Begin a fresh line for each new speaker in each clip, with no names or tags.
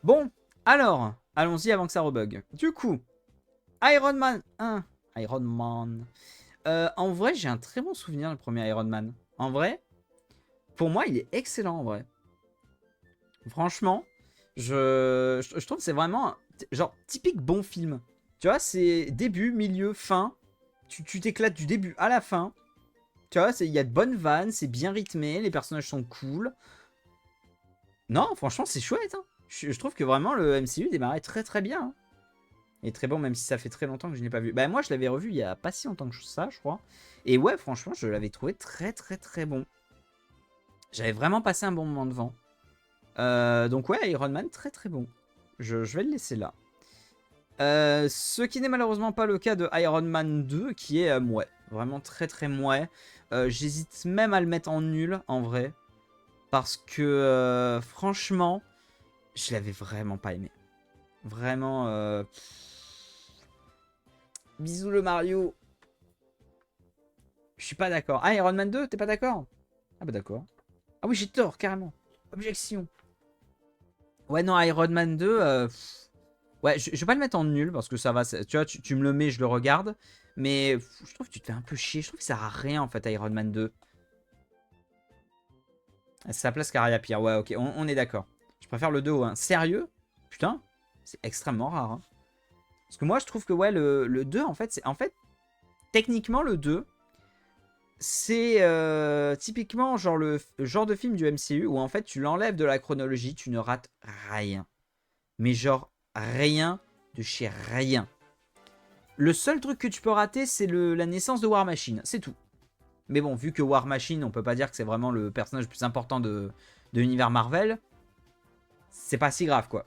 Bon, alors, allons-y avant que ça rebug. Du coup, Iron Man 1. Iron Man. En vrai, j'ai un très bon souvenir du premier Iron Man. En vrai, pour moi, il est excellent en vrai. Franchement, je trouve que c'est vraiment genre typique bon film. Tu vois, c'est début, milieu, fin. Tu t'éclates du début à la fin. Tu vois, il y a de bonnes vannes, c'est bien rythmé, les personnages sont cool. Non, franchement, c'est chouette. Hein. Je trouve que vraiment le MCU démarrait très très bien. Hein. Et très bon, même si ça fait très longtemps que je n'ai pas vu. Bah, moi, je l'avais revu il y a pas si longtemps que ça, je crois. Et ouais, franchement, je l'avais trouvé très très très bon. J'avais vraiment passé un bon moment devant. Donc ouais, Iron Man, très très bon. Je vais le laisser là. Ce qui n'est malheureusement pas le cas de Iron Man 2, qui est mouais. Vraiment très très mouais. J'hésite même à le mettre en nul, en vrai. Parce que, franchement, je l'avais vraiment pas aimé. Vraiment... Bisous le Mario. Je suis pas d'accord. Ah, Iron Man 2, t'es pas d'accord? Ah bah d'accord. Ah oui, j'ai tort, carrément. Objection. Ouais, non, Iron Man 2, ouais, je vais pas le mettre en nul parce que ça va. Tu vois, tu me le mets, je le regarde. Mais je trouve que tu te fais un peu chier. Je trouve que ça sert à rien en fait, Iron Man 2. C'est sa place qu'Aria Pire. Ouais, ok, on est d'accord. Je préfère le 2 au 1. Sérieux? Putain, c'est extrêmement rare. Hein. Parce que moi, je trouve que ouais, le 2, en fait, techniquement, le 2, c'est typiquement genre le genre de film du MCU où en fait, tu l'enlèves de la chronologie, tu ne rates rien. Mais genre, rien de chez rien. Le seul truc que tu peux rater, c'est la naissance de War Machine. C'est tout. Mais bon, vu que War Machine, on peut pas dire que c'est vraiment le personnage le plus important de l'univers Marvel, c'est pas si grave, quoi.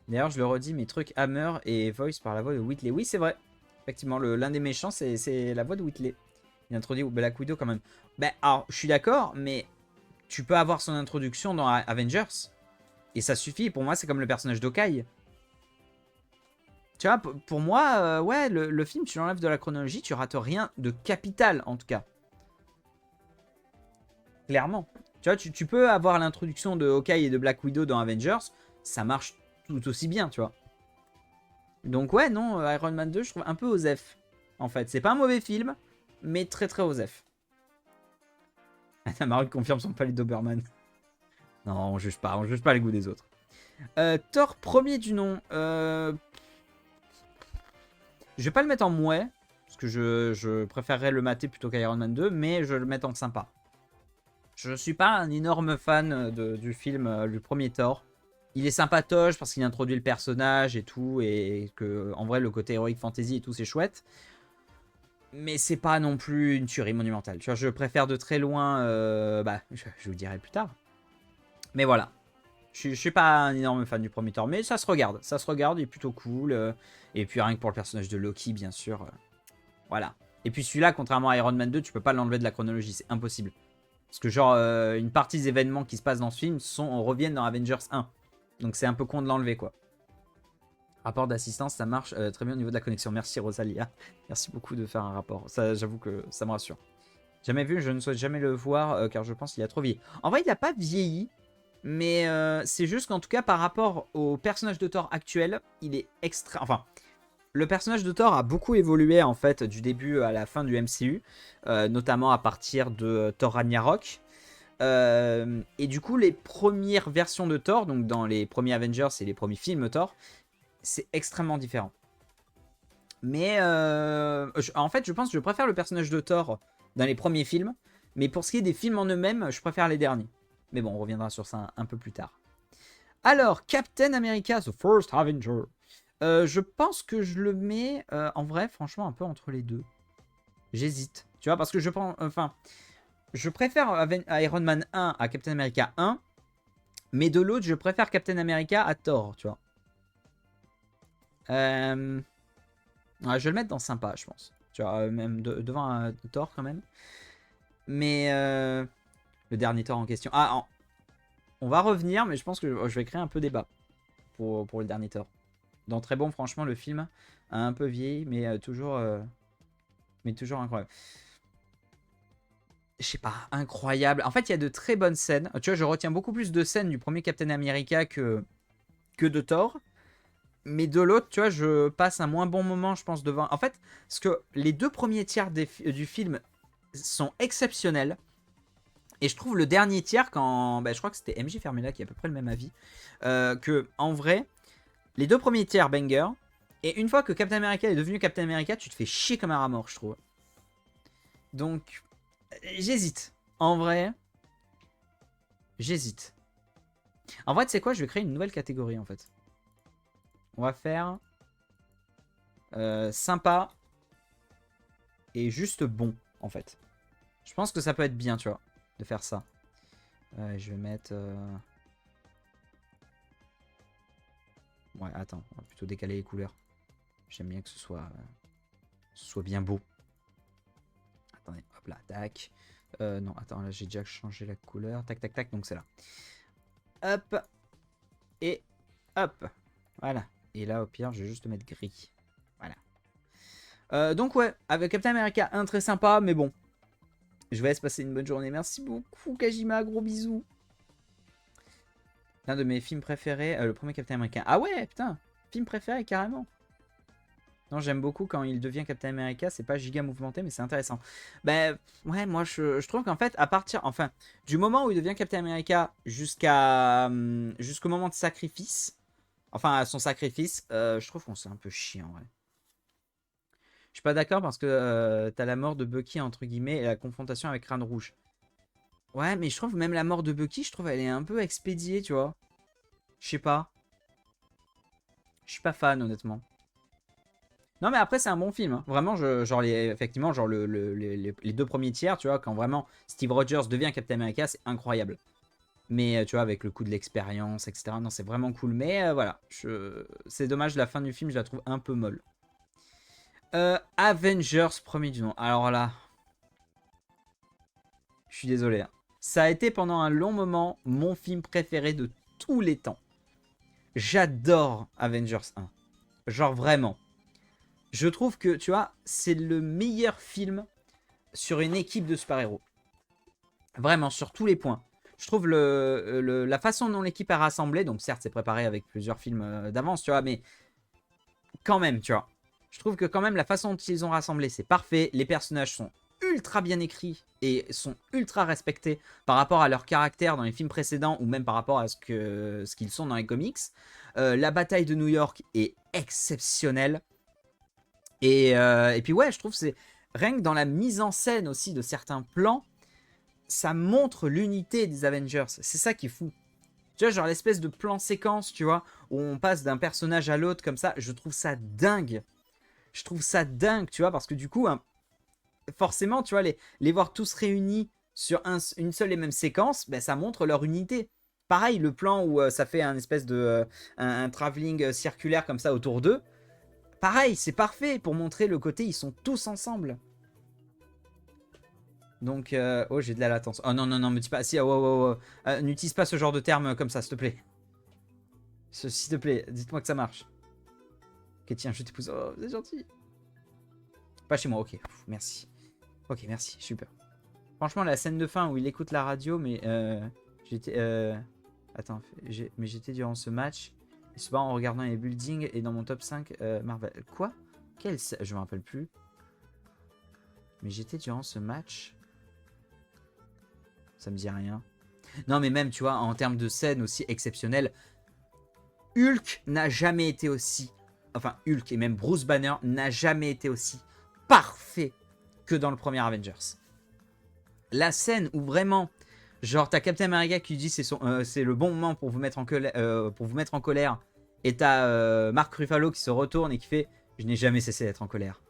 D'ailleurs, je le redis, mes trucs Hammer et Voice par la voix de Whitley. Oui, c'est vrai. Effectivement, l'un des méchants, c'est la voix de Whitley. Il introduit Black Widow quand même. Ben, alors, je suis d'accord, mais tu peux avoir son introduction dans Avengers. Et ça suffit. Pour moi, c'est comme le personnage d'Okai. Tu vois, pour moi, ouais, le film, tu l'enlèves de la chronologie, tu rates rien de capital, en tout cas. Clairement. Tu vois, tu peux avoir l'introduction de Hawkeye et de Black Widow dans Avengers, ça marche tout aussi bien, tu vois. Donc ouais, non, Iron Man 2, je trouve un peu osef. En fait, c'est pas un mauvais film, mais très très osef. Marvel confirme son palais Doberman. Non, on juge pas les goûts des autres. Thor premier du nom. Je vais pas le mettre en mouais, parce que je préférerais le mater plutôt qu'Iron Man 2, mais je vais le mettre en sympa. Je suis pas un énorme fan du film, du premier Thor. Il est sympatoche parce qu'il introduit le personnage et tout, et que en vrai le côté heroic fantasy et tout c'est chouette. Mais c'est pas non plus une tuerie monumentale. Tu vois, je préfère de très loin. Bah, je vous le dirai plus tard. Mais voilà. Je suis pas un énorme fan du premier Thor, mais ça se regarde. Ça se regarde, il est plutôt cool. Et puis rien que pour le personnage de Loki, bien sûr. Voilà. Et puis celui-là, contrairement à Iron Man 2, tu peux pas l'enlever de la chronologie, c'est impossible. Parce que genre, une partie des événements qui se passent dans ce film reviennent dans Avengers 1. Donc c'est un peu con de l'enlever, quoi. Rapport d'assistance, ça marche très bien au niveau de la connexion. Merci Rosalia. Merci beaucoup de faire un rapport. Ça, j'avoue que ça me rassure. Jamais vu, je ne souhaite jamais le voir car je pense qu'il a trop vieilli. En vrai, il n'a pas vieilli, mais c'est juste qu'en tout cas, par rapport au personnage de Thor actuel, il est extra. Enfin, le personnage de Thor a beaucoup évolué en fait du début à la fin du MCU, notamment à partir de Thor Ragnarok. Et du coup, les premières versions de Thor, donc dans les premiers Avengers et les premiers films Thor, c'est extrêmement différent. Mais en fait, je pense que je préfère le personnage de Thor dans les premiers films. Mais pour ce qui est des films en eux-mêmes, je préfère les derniers. Mais bon, on reviendra sur ça un peu plus tard. Alors, Captain America, The First Avenger. Je pense que je le mets en vrai, franchement, un peu entre les deux. J'hésite. Tu vois, parce que je pense. Enfin, je préfère Iron Man 1 à Captain America 1. Mais de l'autre, je préfère Captain America à Thor, tu vois. Ouais, je vais le mettre dans sympa, je pense. Tu vois, même devant un Thor quand même. Mais le dernier Thor en question. Ah, on va revenir, mais je pense que je vais créer un peu débat pour le dernier Thor. Dans très bon, franchement, le film a un peu vieilli, mais toujours incroyable. je sais pas, incroyable. En fait, il y a de très bonnes scènes. Tu vois, je retiens beaucoup plus de scènes du premier Captain America que de Thor. Mais de l'autre, tu vois, je passe un moins bon moment, je pense, devant. En fait, parce que les deux premiers tiers du film sont exceptionnels. Et je trouve le dernier tiers, quand. Bah, je crois que c'était MJ Fermella qui a à peu près le même avis. Que, en vrai, les deux premiers tiers banger. Et une fois que Captain America est devenu Captain America, tu te fais chier comme un rat mort, je trouve. Donc, j'hésite. En vrai, j'hésite. En vrai, tu sais quoi, je vais créer une nouvelle catégorie en fait. On va faire sympa et juste bon en fait. Je pense que ça peut être bien, tu vois, de faire ça. Je vais mettre... Ouais, attends, on va plutôt décaler les couleurs. J'aime bien que ce soit bien beau. Attendez, hop là, tac. Non, attends, là j'ai déjà changé la couleur. Tac, tac, tac, donc c'est là. Hop. Et hop. Voilà. Et là, au pire, je vais juste mettre gris. Voilà. Donc ouais, avec Captain America, un très sympa, mais bon. Je vous laisse passer une bonne journée. Merci beaucoup, Kajima. Gros bisous. L'un de mes films préférés, le premier Captain America. Ah ouais, putain. Film préféré, carrément. Non, j'aime beaucoup quand il devient Captain America. C'est pas giga mouvementé, mais c'est intéressant. Ben, ouais, moi, je trouve qu'en fait, à partir... Enfin, du moment où il devient Captain America jusqu'au moment de sacrifice... Enfin, à son sacrifice, je trouve qu'on s'est un peu chiant, ouais. Je suis pas d'accord parce que t'as la mort de Bucky, entre guillemets, et la confrontation avec Crâne Rouge. Ouais, mais je trouve même la mort de Bucky, je trouve elle est un peu expédiée, tu vois. Je sais pas. Je suis pas fan, honnêtement. Non, mais après, c'est un bon film, hein. Vraiment, genre, effectivement, genre les deux premiers tiers, tu vois, quand vraiment Steve Rogers devient Captain America, c'est incroyable. Mais tu vois, avec le coup de l'expérience, etc. Non, c'est vraiment cool. Mais voilà, c'est dommage, la fin du film, je la trouve un peu molle. Avengers, premier du nom. Alors là, je suis désolé, hein. Ça a été pendant un long moment mon film préféré de tous les temps. J'adore Avengers 1. Genre vraiment. Je trouve que, tu vois, c'est le meilleur film sur une équipe de super-héros. Vraiment, sur tous les points. Je trouve la façon dont l'équipe est rassemblée, donc certes, c'est préparé avec plusieurs films d'avance, tu vois, mais quand même, tu vois. Je trouve que quand même, la façon dont ils ont rassemblé, c'est parfait. Les personnages sont ultra bien écrits et sont ultra respectés par rapport à leur caractère dans les films précédents ou même par rapport à ce qu'ils sont dans les comics. La bataille de New York est exceptionnelle. Et puis ouais, je trouve que c'est rien que dans la mise en scène aussi de certains plans, ça montre l'unité des Avengers. C'est ça qui est fou. Tu vois, genre l'espèce de plan séquence, tu vois, où on passe d'un personnage à l'autre comme ça, je trouve ça dingue. Je trouve ça dingue, tu vois, parce que du coup, hein, forcément, tu vois, les voir tous réunis sur une seule et même séquence, ben, ça montre leur unité. Pareil, le plan où ça fait un espèce de un travelling circulaire comme ça autour d'eux. Pareil, c'est parfait pour montrer le côté, ils sont tous ensemble. Donc, oh, j'ai de la latence. Oh non, non, non, me dis pas. Si, oh, oh, oh, n'utilise pas ce genre de terme comme ça, s'il te plaît. S'il te plaît, dites-moi que ça marche. Ok, tiens, je t'épouse. Oh, c'est gentil. Pas chez moi, ok. Pff, merci. Ok, merci, super. Franchement, la scène de fin où il écoute la radio, mais j'étais. Attends, mais j'étais durant ce match. Et souvent en regardant les buildings et dans mon top 5 Marvel. Quoi? Je me rappelle plus. Mais j'étais durant ce match. Ça me dit rien. Non, mais même, tu vois, en termes de scène aussi exceptionnelle, Hulk n'a jamais été aussi. Enfin, Hulk et même Bruce Banner n'a jamais été aussi parfait que dans le premier Avengers. La scène où vraiment, genre, t'as Captain America qui dit c'est le bon moment pour vous mettre en colère, et t'as Mark Ruffalo qui se retourne et qui fait je n'ai jamais cessé d'être en colère.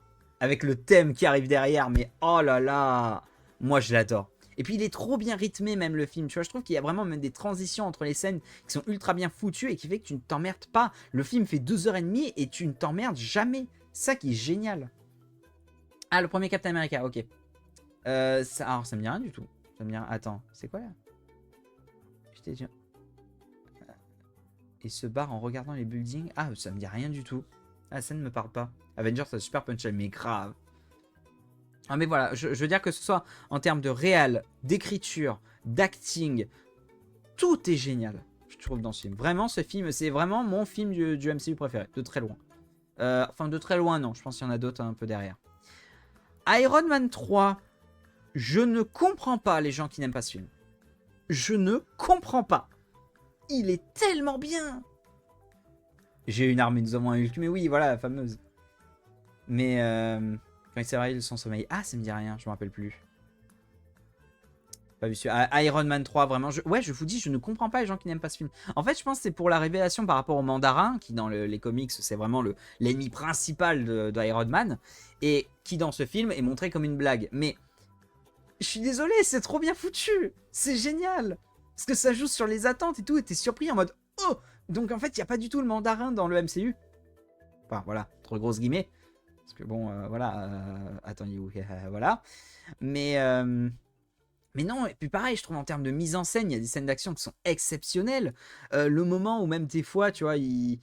Avec le thème qui arrive derrière, mais oh là là, moi je l'adore. Et puis il est trop bien rythmé même le film, tu vois, je trouve qu'il y a vraiment même des transitions entre les scènes qui sont ultra bien foutues et qui fait que tu ne t'emmerdes pas. Le film fait 2h30 et tu ne t'emmerdes jamais. Ça qui est génial. Ah, le premier Captain America, ok. Alors ça me dit rien du tout. Ça me dit rien. Attends, c'est quoi là? Je t'ai dit... Il se barre en regardant les buildings. Ah, ça me dit rien du tout. Ah, ça ne me parle pas. Avengers, c'est super punch, mais grave. Ah mais voilà, je veux dire que ce soit en termes de réal, d'écriture, d'acting, tout est génial, je trouve, dans ce film. Vraiment, ce film, c'est vraiment mon film du MCU préféré, de très loin. Enfin, de très loin, non, je pense qu'il y en a d'autres un peu derrière. Iron Man 3, je ne comprends pas les gens qui n'aiment pas ce film. Je ne comprends pas. Il est tellement bien. J'ai une armée, nous avons un Hulk, mais oui, voilà, la fameuse. Mais quand il s'est sans sommeil. Ah, ça me dit rien, je me rappelle plus. Pas vu Iron Man 3, vraiment. Ouais, je vous dis, je ne comprends pas les gens qui n'aiment pas ce film. En fait, je pense que c'est pour la révélation par rapport au mandarin, qui dans les comics, c'est vraiment l'ennemi principal de Iron Man, et qui dans ce film est montré comme une blague. Mais je suis désolé, c'est trop bien foutu. C'est génial. Parce que ça joue sur les attentes et tout, et t'es surpris en mode oh. Donc en fait, il n'y a pas du tout le mandarin dans le MCU. Enfin, voilà, trop grosses guillemets. Parce que bon, voilà. Attendez, voilà. Mais non, et puis pareil, je trouve en termes de mise en scène, il y a des scènes d'action qui sont exceptionnelles. Le moment où même des fois, tu vois, il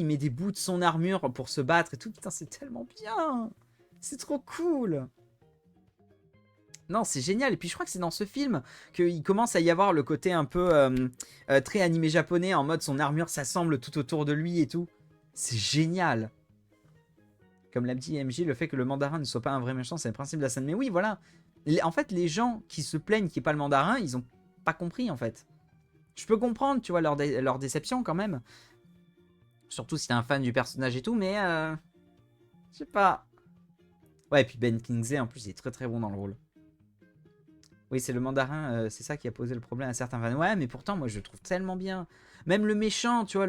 met des bouts de son armure pour se battre et tout. Putain, c'est tellement bien. C'est trop cool. Non, c'est génial. Et puis je crois que c'est dans ce film qu'il commence à y avoir le côté un peu très animé japonais, en mode son armure s'assemble tout autour de lui et tout. C'est génial. Comme l'a dit MJ, le fait que le mandarin ne soit pas un vrai méchant, c'est le principe de la scène. Mais oui, voilà. En fait, les gens qui se plaignent qu'il n'y ait pas le mandarin, ils ont pas compris en fait. Je peux comprendre, tu vois, leur déception quand même. Surtout si t'es un fan du personnage et tout, mais je sais pas. Ouais, et puis Ben Kingsley en plus, il est très très bon dans le rôle. Oui, c'est le mandarin, c'est ça qui a posé le problème à certains fans. Ouais, mais pourtant, moi je le trouve tellement bien. Même le méchant, tu vois,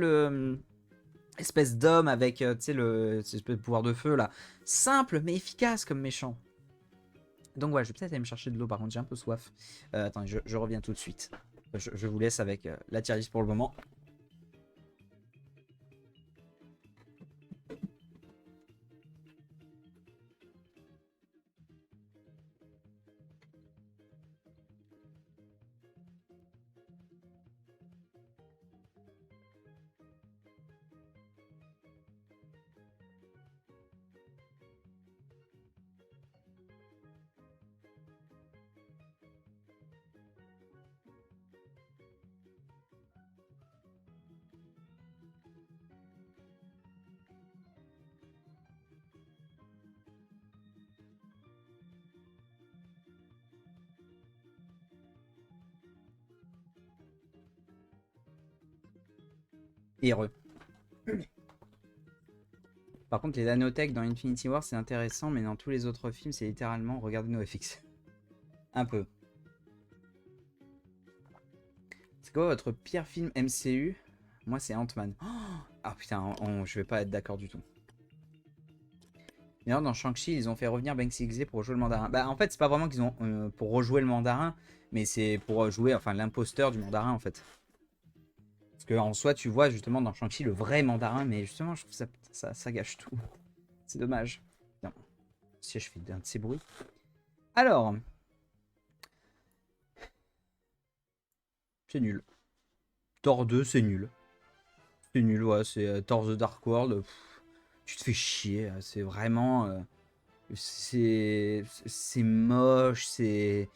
espèce d'homme avec, tu sais, cette espèce de pouvoir de feu là. Simple mais efficace comme méchant. Donc ouais, je vais peut-être aller me chercher de l'eau, par contre j'ai un peu soif. Attendez, je reviens tout de suite. Je vous laisse avec la tier list pour le moment. Et heureux. Par contre, les nanotech dans Infinity War, c'est intéressant, mais dans tous les autres films, c'est littéralement regardez nos FX. Un peu. C'est quoi votre pire film MCU? Moi, c'est Ant-Man. Ah putain, je vais pas être d'accord du tout. D'ailleurs, dans Shang-Chi, ils ont fait revenir Banksy X pour rejouer le mandarin. Bah, en fait, c'est pas vraiment qu'ils ont pour rejouer le mandarin, mais c'est pour jouer, enfin, l'imposteur du mandarin, en fait. Parce que en soi, tu vois justement dans Shang-Chi le vrai mandarin, mais justement, je trouve ça gâche tout. C'est dommage. Non. Si je fais un de ces bruits. Alors, c'est nul. Thor 2, c'est nul. C'est nul, ouais. C'est Thor The Dark World. Pff, tu te fais chier. C'est vraiment. C'est moche. C'est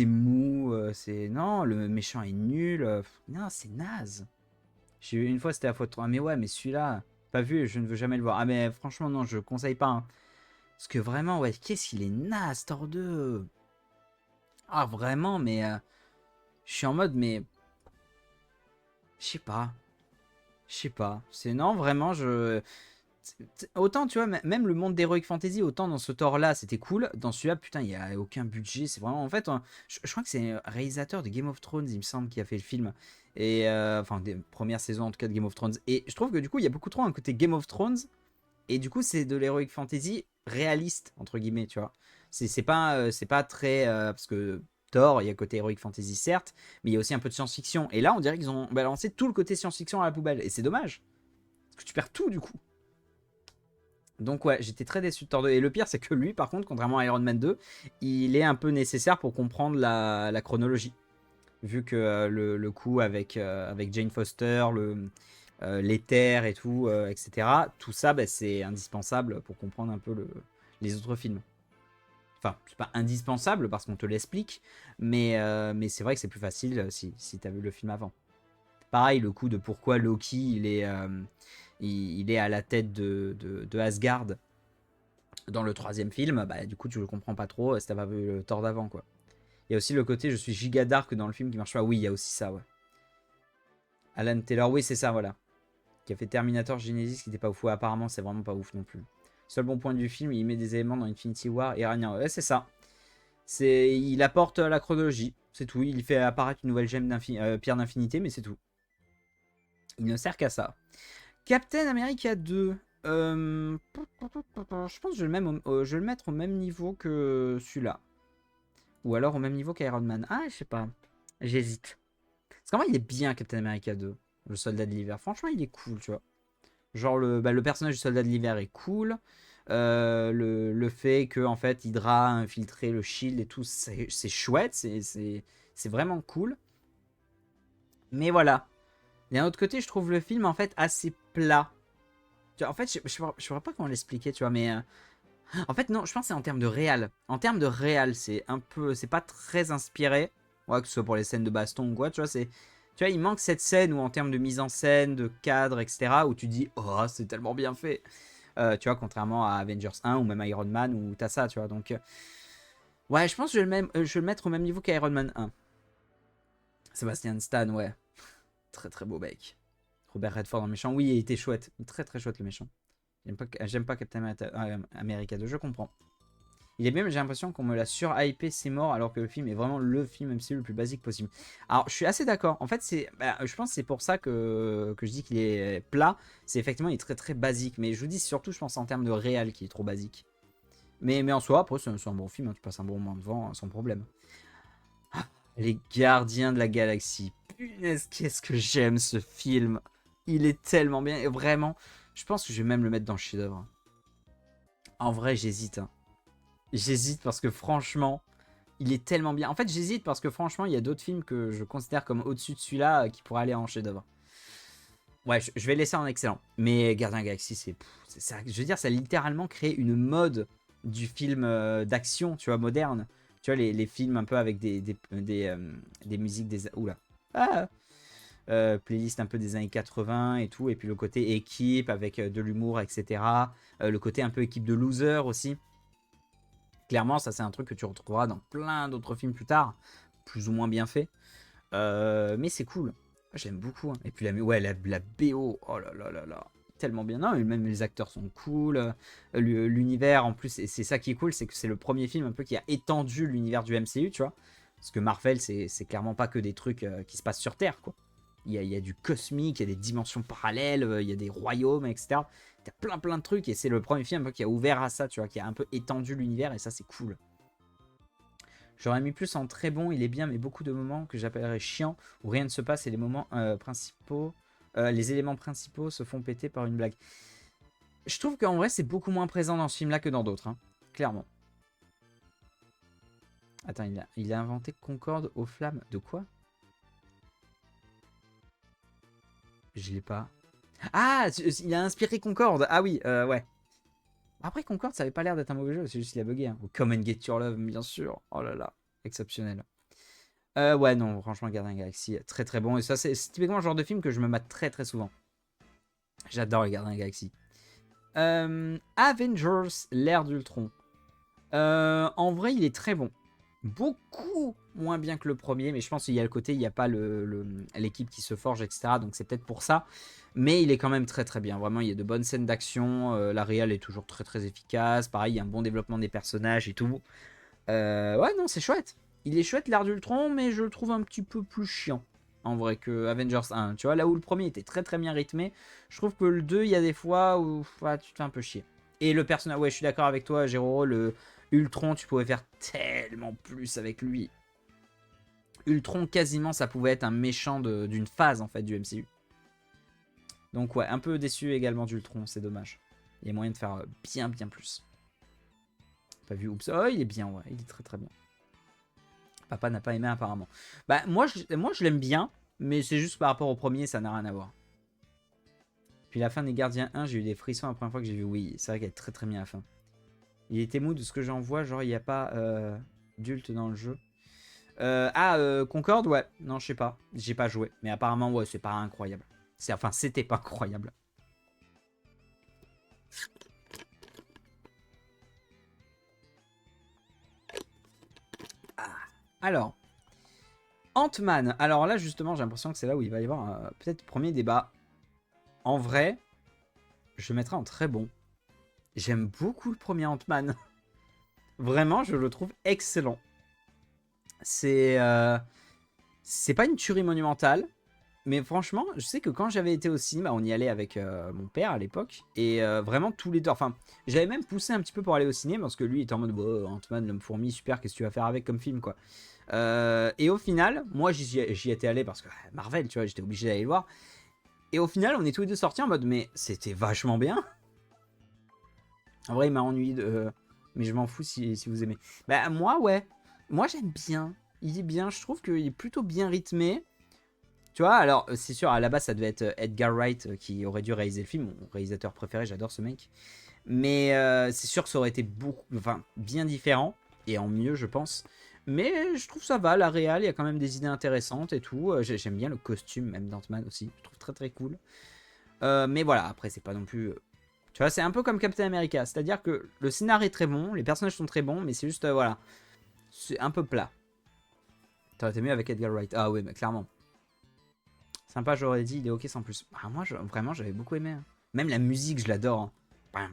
mou. C'est non, le méchant est nul. Non, c'est naze. J'ai eu une fois, c'était la faute 3. Mais ouais, mais celui-là, pas vu, je ne veux jamais le voir. Ah, mais franchement, non, je conseille pas. Hein. Parce que vraiment, ouais, qu'est-ce qu'il est naze, Thor 2. Ah, vraiment, mais je suis en mode, mais je sais pas. Je sais pas. C'est non, vraiment, autant, tu vois, même le monde d'Heroic Fantasy, autant dans ce Thor-là, c'était cool. Dans celui-là, putain, il n'y a aucun budget. C'est vraiment. En fait, je crois que c'est un réalisateur de Game of Thrones, il me semble, qui a fait le film. Et. Enfin, des premières saisons, en tout cas, de Game of Thrones. Et je trouve que du coup, il y a beaucoup trop un côté Game of Thrones. Et du coup, c'est de l'Heroic Fantasy réaliste, entre guillemets, tu vois. C'est pas très. Parce que Thor, il y a le côté Heroic Fantasy, certes, mais il y a aussi un peu de science-fiction. Et là, on dirait qu'ils ont balancé tout le côté science-fiction à la poubelle. Et c'est dommage. Parce que tu perds tout, du coup. Donc ouais, j'étais très déçu de Thor 2. Et le pire, c'est que lui, par contre, contrairement à Iron Man 2, il est un peu nécessaire pour comprendre la chronologie. Vu que le coup avec Jane Foster, l'éther et tout, etc. Tout ça, bah, c'est indispensable pour comprendre un peu les autres films. Enfin, c'est pas indispensable parce qu'on te l'explique, mais c'est vrai que c'est plus facile si t'as vu le film avant. Pareil, le coup de pourquoi Loki il est à la tête de Asgard dans le troisième film, bah du coup tu le comprends pas trop si t'as pas vu le Thor d'avant quoi. Il y a aussi le côté je suis giga dark dans le film qui marche pas. Oui, il y a aussi ça, ouais. Alan Taylor, oui, c'est ça, voilà. Qui a fait Terminator Genesis, qui était pas ouf. Ouais, apparemment, c'est vraiment pas ouf non plus. Seul bon point du film, il met des éléments dans Infinity War et rien. Ouais, c'est ça. Il apporte la chronologie, c'est tout. Il fait apparaître une nouvelle pierre d'infinité, mais c'est tout. Il ne sert qu'à ça. Captain America 2. Je pense que je vais le mettre au même niveau que celui-là. Ou alors au même niveau qu'Iron Man. Ah, je sais pas. J'hésite. Parce qu'en vrai, il est bien, Captain America 2. Le soldat de l'hiver. Franchement, il est cool, tu vois. Genre, le personnage du soldat de l'hiver est cool. Le fait que, en fait, Hydra a infiltré le Shield et tout, c'est chouette. C'est vraiment cool. Mais voilà. D'un autre côté, je trouve le film, en fait, assez plat. Tu vois, en fait, je saurais pas comment l'expliquer, tu vois, mais... en fait, non, je pense que c'est en termes de réal. En termes de réal, c'est un peu... C'est pas très inspiré. Ouais, que ce soit pour les scènes de baston ou quoi, tu vois, c'est... Tu vois, il manque cette scène où en termes de mise en scène, de cadre, etc., où tu dis, oh, c'est tellement bien fait. Tu vois, contrairement à Avengers 1 ou même Iron Man où t'as ça, tu vois. Donc, ouais, je pense que je vais le mettre au même niveau qu'Iron Man 1. Sébastien Stan, ouais. Très très beau mec. Robert Redford en méchant, oui, il était chouette. Très très chouette le méchant. J'aime pas Captain America 2, je comprends. Il est bien, mais j'ai l'impression qu'on me l'a surhypé, c'est mort, alors que le film est vraiment le film MCU le plus basique possible. Alors, je suis assez d'accord. En fait, je pense que c'est pour ça que je dis qu'il est plat. C'est effectivement, il est très très basique. Mais je vous dis surtout, je pense en termes de réel, qu'il est trop basique. Mais en soi, après, c'est un bon film. Hein, tu passes un bon moment devant, sans problème. Ah, les Gardiens de la Galaxie. Punaise, qu'est-ce que j'aime ce film. Il est tellement bien. Et vraiment, je pense que je vais même le mettre dans le chef-d'œuvre. En vrai, j'hésite. Hein. J'hésite parce que franchement, il est tellement bien. En fait, j'hésite parce que franchement, il y a d'autres films que je considère comme au-dessus de celui-là qui pourraient aller en chef-d'œuvre. Ouais, je vais laisser en excellent. Mais Gardien Galaxy, ça, je veux dire, ça a littéralement créé une mode du film d'action, tu vois, moderne. Tu vois, les films un peu avec des musiques des... Oula. Ah, playlist un peu des années 80 et tout. Et puis le côté équipe avec de l'humour, etc. Le côté un peu équipe de loser aussi. Clairement, ça c'est un truc que tu retrouveras dans plein d'autres films plus tard, plus ou moins bien fait. Mais c'est cool. J'aime beaucoup. Hein. Et puis la BO, oh là là là là, tellement bien. Non, même les acteurs sont cool. L'univers, en plus, c'est ça qui est cool, c'est que c'est le premier film un peu qui a étendu l'univers du MCU, tu vois. Parce que Marvel, c'est clairement pas que des trucs qui se passent sur Terre, quoi. Il y a du cosmique, il y a des dimensions parallèles, il y a des royaumes, etc. T'as plein de trucs et c'est le premier film un peu qui a ouvert à ça, tu vois, qui a un peu étendu l'univers et ça c'est cool. J'aurais mis plus en très bon, il est bien, mais beaucoup de moments que j'appellerais chiants où rien ne se passe et les moments principaux, les éléments principaux se font péter par une blague. Je trouve qu'en vrai c'est beaucoup moins présent dans ce film-là que dans d'autres, hein, clairement. Attends, il a inventé Concorde aux flammes. De quoi? Je l'ai pas. Ah, il a inspiré Concorde. Ah oui, ouais. Après, Concorde, ça avait pas l'air d'être un mauvais jeu, c'est juste qu'il a bugué. Hein. Ou Come and Get Your Love, bien sûr. Oh là là, exceptionnel. Ouais, non, franchement, Gardien Galaxy, très très bon. Et ça, c'est typiquement le genre de film que je me mate très très souvent. J'adore les Gardiens Galaxy. Avengers, l'ère d'Ultron. En vrai, il est très bon. Beaucoup moins bien que le premier, mais je pense qu'il y a le côté, il n'y a pas l'équipe qui se forge, etc. Donc c'est peut-être pour ça. Mais il est quand même très très bien. Vraiment, il y a de bonnes scènes d'action. La réal est toujours très très efficace. Pareil, il y a un bon développement des personnages et tout. Ouais, non, c'est chouette. Il est chouette, l'ère d'Ultron, mais je le trouve un petit peu plus chiant. En vrai que Avengers 1. Tu vois, là où le premier était très très bien rythmé, je trouve que le 2, il y a des fois où ouais, tu te fais un peu chier. Et le personnage, ouais, je suis d'accord avec toi, Géroro, le Ultron, tu pouvais faire tellement plus avec lui. Ultron, quasiment, ça pouvait être un méchant d'une phase, en fait, du MCU. Donc ouais, un peu déçu également d'Ultron, c'est dommage. Il y a moyen de faire bien plus. Pas vu, oups. Oh, il est bien, ouais, il est très très bien. Papa n'a pas aimé apparemment. Bah moi je l'aime bien, mais c'est juste par rapport au premier, ça n'a rien à voir. Puis la fin des Gardiens 1, j'ai eu des frissons la première fois que j'ai vu. Oui, c'est vrai qu'elle est très très bien à la fin. Il était mou de ce que j'en vois, genre il n'y a pas d'ult dans le jeu. Concorde, ouais. Non, je sais pas. J'ai pas joué. Mais apparemment, ouais, c'est pas incroyable. Enfin, c'était pas incroyable. Alors, Ant-Man. Alors là, justement, j'ai l'impression que c'est là où il va y avoir peut-être premier débat. En vrai, je le mettrais en très bon. J'aime beaucoup le premier Ant-Man. Vraiment, je le trouve excellent. C'est pas une tuerie monumentale. Mais franchement, je sais que quand j'avais été au cinéma, on y allait avec mon père à l'époque. Et vraiment tous les deux. Enfin, j'avais même poussé un petit peu pour aller au cinéma. Parce que lui, il était en mode oh, Ant-Man, l'homme fourmi, super, qu'est-ce que tu vas faire avec comme film, quoi. Et au final, moi j'y étais allé parce que Marvel, tu vois, j'étais obligé d'aller le voir. Et au final, on est tous les deux sortis en mode mais c'était vachement bien. En vrai, il m'a ennuyé mais je m'en fous si vous aimez. Bah, moi, ouais. Moi, j'aime bien. Il est bien. Je trouve qu'il est plutôt bien rythmé. Tu vois, alors, c'est sûr, à la base, ça devait être Edgar Wright qui aurait dû réaliser le film. Mon réalisateur préféré, j'adore ce mec. Mais c'est sûr que ça aurait été bien différent. Et en mieux, je pense. Mais je trouve ça va, la réal, il y a quand même des idées intéressantes et tout. J'aime bien le costume, même d'Ant-Man aussi. Je trouve très très cool. Mais voilà, après, c'est pas non plus. Tu vois, c'est un peu comme Captain America. C'est-à-dire que le scénario est très bon, les personnages sont très bons, mais c'est juste, voilà. C'est un peu plat. T'aurais été mieux avec Edgar Wright. Ah oui, mais clairement. Sympa, j'aurais dit, il est ok sans plus. Ah, moi, vraiment, j'avais beaucoup aimé. Hein. Même la musique, je l'adore. Hein.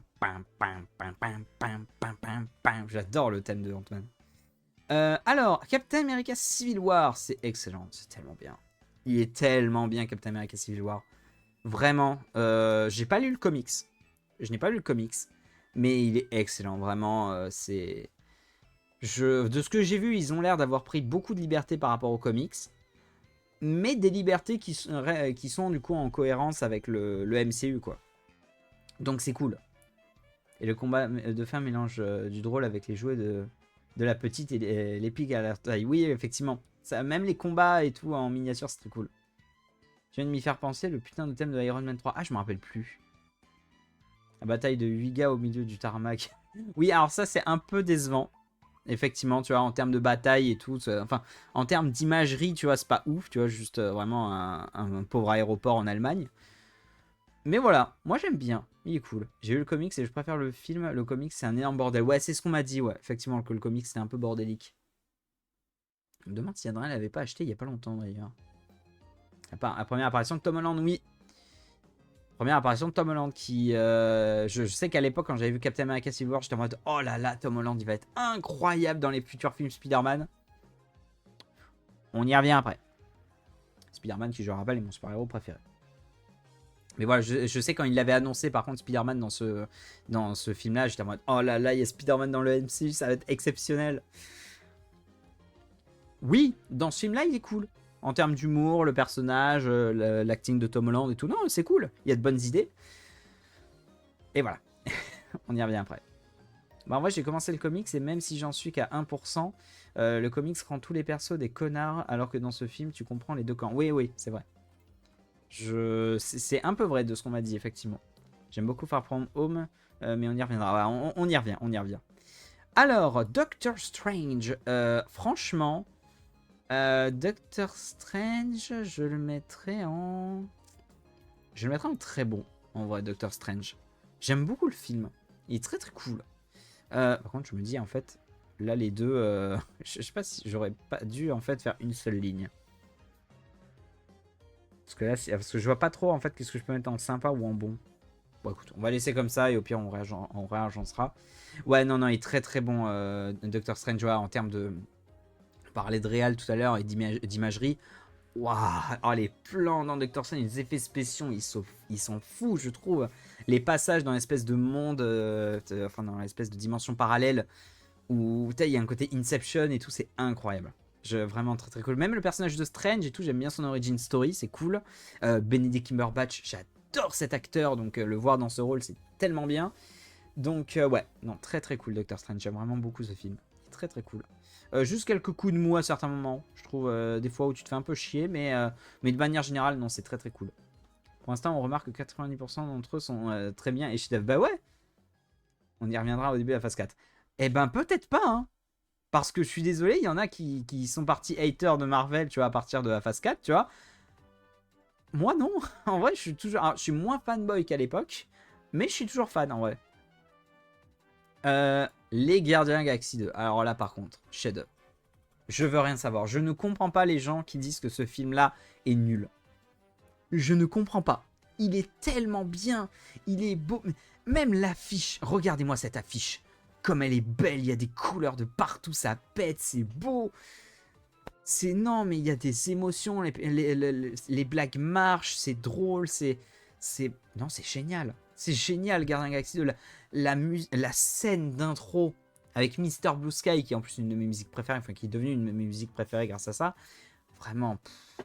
J'adore le thème de Ant-Man. Alors, Captain America Civil War, c'est excellent, c'est tellement bien. Il est tellement bien, Captain America Civil War. Vraiment, j'ai pas lu le comics. Je n'ai pas lu le comics, mais il est excellent, vraiment, c'est... De ce que j'ai vu, ils ont l'air d'avoir pris beaucoup de liberté par rapport aux comics, mais des libertés qui sont du coup en cohérence avec le MCU, quoi. Donc c'est cool. Et le combat de fin mélange du drôle avec les jouets de la petite et l'épique à leur taille. Oui, effectivement. Ça, même les combats et tout en miniature, c'est très cool. Je viens de m'y faire penser, le putain de thème de Iron Man 3. Ah, je me rappelle plus. La bataille de 8 gars au milieu du tarmac. Oui, alors ça, c'est un peu décevant. Effectivement, tu vois, en termes de bataille et tout. Enfin, en termes d'imagerie, tu vois, c'est pas ouf. Tu vois, juste vraiment un pauvre aéroport en Allemagne. Mais voilà, moi j'aime bien, il est cool. J'ai lu le comics et je préfère le film. Le comics c'est un énorme bordel. Ouais, c'est ce qu'on m'a dit, ouais. Effectivement, que le comics c'était un peu bordélique. Je me demande si Adrien l'avait pas acheté il y a pas longtemps d'ailleurs. La première apparition de Tom Holland, oui. Première apparition de Tom Holland qui... je sais qu'à l'époque quand j'avais vu Captain America Civil War, j'étais en mode oh là là, Tom Holland il va être incroyable dans les futurs films Spider-Man. On y revient après. Spider-Man qui je le rappelle est mon super-héros préféré. Mais voilà, je sais quand il l'avait annoncé par contre Spider-Man dans ce film-là, j'étais en mode oh là là, il y a Spider-Man dans le MCU, ça va être exceptionnel. Oui, dans ce film-là, il est cool. En termes d'humour, le personnage, l'acting de Tom Holland et tout, non, c'est cool. Il y a de bonnes idées. Et voilà, on y revient après. Bah, en vrai, j'ai commencé le comics et même si j'en suis qu'à 1%, le comics rend tous les persos des connards alors que dans ce film, tu comprends les deux camps. Oui, oui, c'est vrai. C'est un peu vrai de ce qu'on m'a dit, effectivement. J'aime beaucoup Far From Home, mais on y reviendra. On y revient, on y revient. Alors, Doctor Strange. Franchement, Doctor Strange, je le mettrais en... Je le mettrais en très bon, en vrai, Doctor Strange. J'aime beaucoup le film. Il est très très cool. Par contre, je me dis, en fait, là, les deux... je sais pas si j'aurais pas dû, en fait, faire une seule ligne. Parce que là, parce que je vois pas trop en fait qu'est-ce que je peux mettre en sympa ou en bon. Bon écoute, on va laisser comme ça et au pire on réagencera. Ouais non non, il est très très bon Doctor Strange en termes de... On parlait de réal tout à l'heure et d'imagerie. Waouh, oh, les plans dans Doctor Strange, les effets spéciaux, ils sont fous je trouve. Les passages dans l'espèce de monde, enfin dans l'espèce de dimension parallèle où il y a un côté Inception et tout, c'est incroyable. Vraiment très très cool. Même le personnage de Strange et tout, j'aime bien son origin story, c'est cool. Benedict Cumberbatch, j'adore cet acteur, donc le voir dans ce rôle, c'est tellement bien. Donc ouais, non, très très cool Doctor Strange, j'aime vraiment beaucoup ce film. Très très cool. Juste quelques coups de mou à certains moments, je trouve des fois où tu te fais un peu chier, mais de manière générale, non, c'est très très cool. Pour l'instant, on remarque que 90% d'entre eux sont très bien et chef-d'œuvre. Bah ouais, On y reviendra au début de la phase 4. Eh ben, peut-être pas, hein. Parce que je suis désolé, il y en a qui sont partis haters de Marvel, tu vois, à partir de la phase 4, tu vois. Moi, non. En vrai, je suis toujours... Alors, je suis moins fanboy qu'à l'époque, mais je suis toujours fan, en vrai. Les Gardiens de la Galaxie 2. Alors là, par contre, chef-d'œuvre. Je veux rien savoir. Je ne comprends pas les gens qui disent que ce film-là est nul. Je ne comprends pas. Il est tellement bien. Il est beau. Même l'affiche. Regardez-moi cette affiche. Comme elle est belle. Il y a des couleurs de partout. Ça pète. C'est beau. C'est non, mais il y a des émotions. Les blagues marchent. C'est drôle. Non, c'est génial. C'est génial, Gardien Galaxy 2. La scène d'intro avec Mr. Blue Sky, qui est en plus une de mes musiques préférées, enfin qui est devenue une de mes musiques préférées grâce à ça. Vraiment,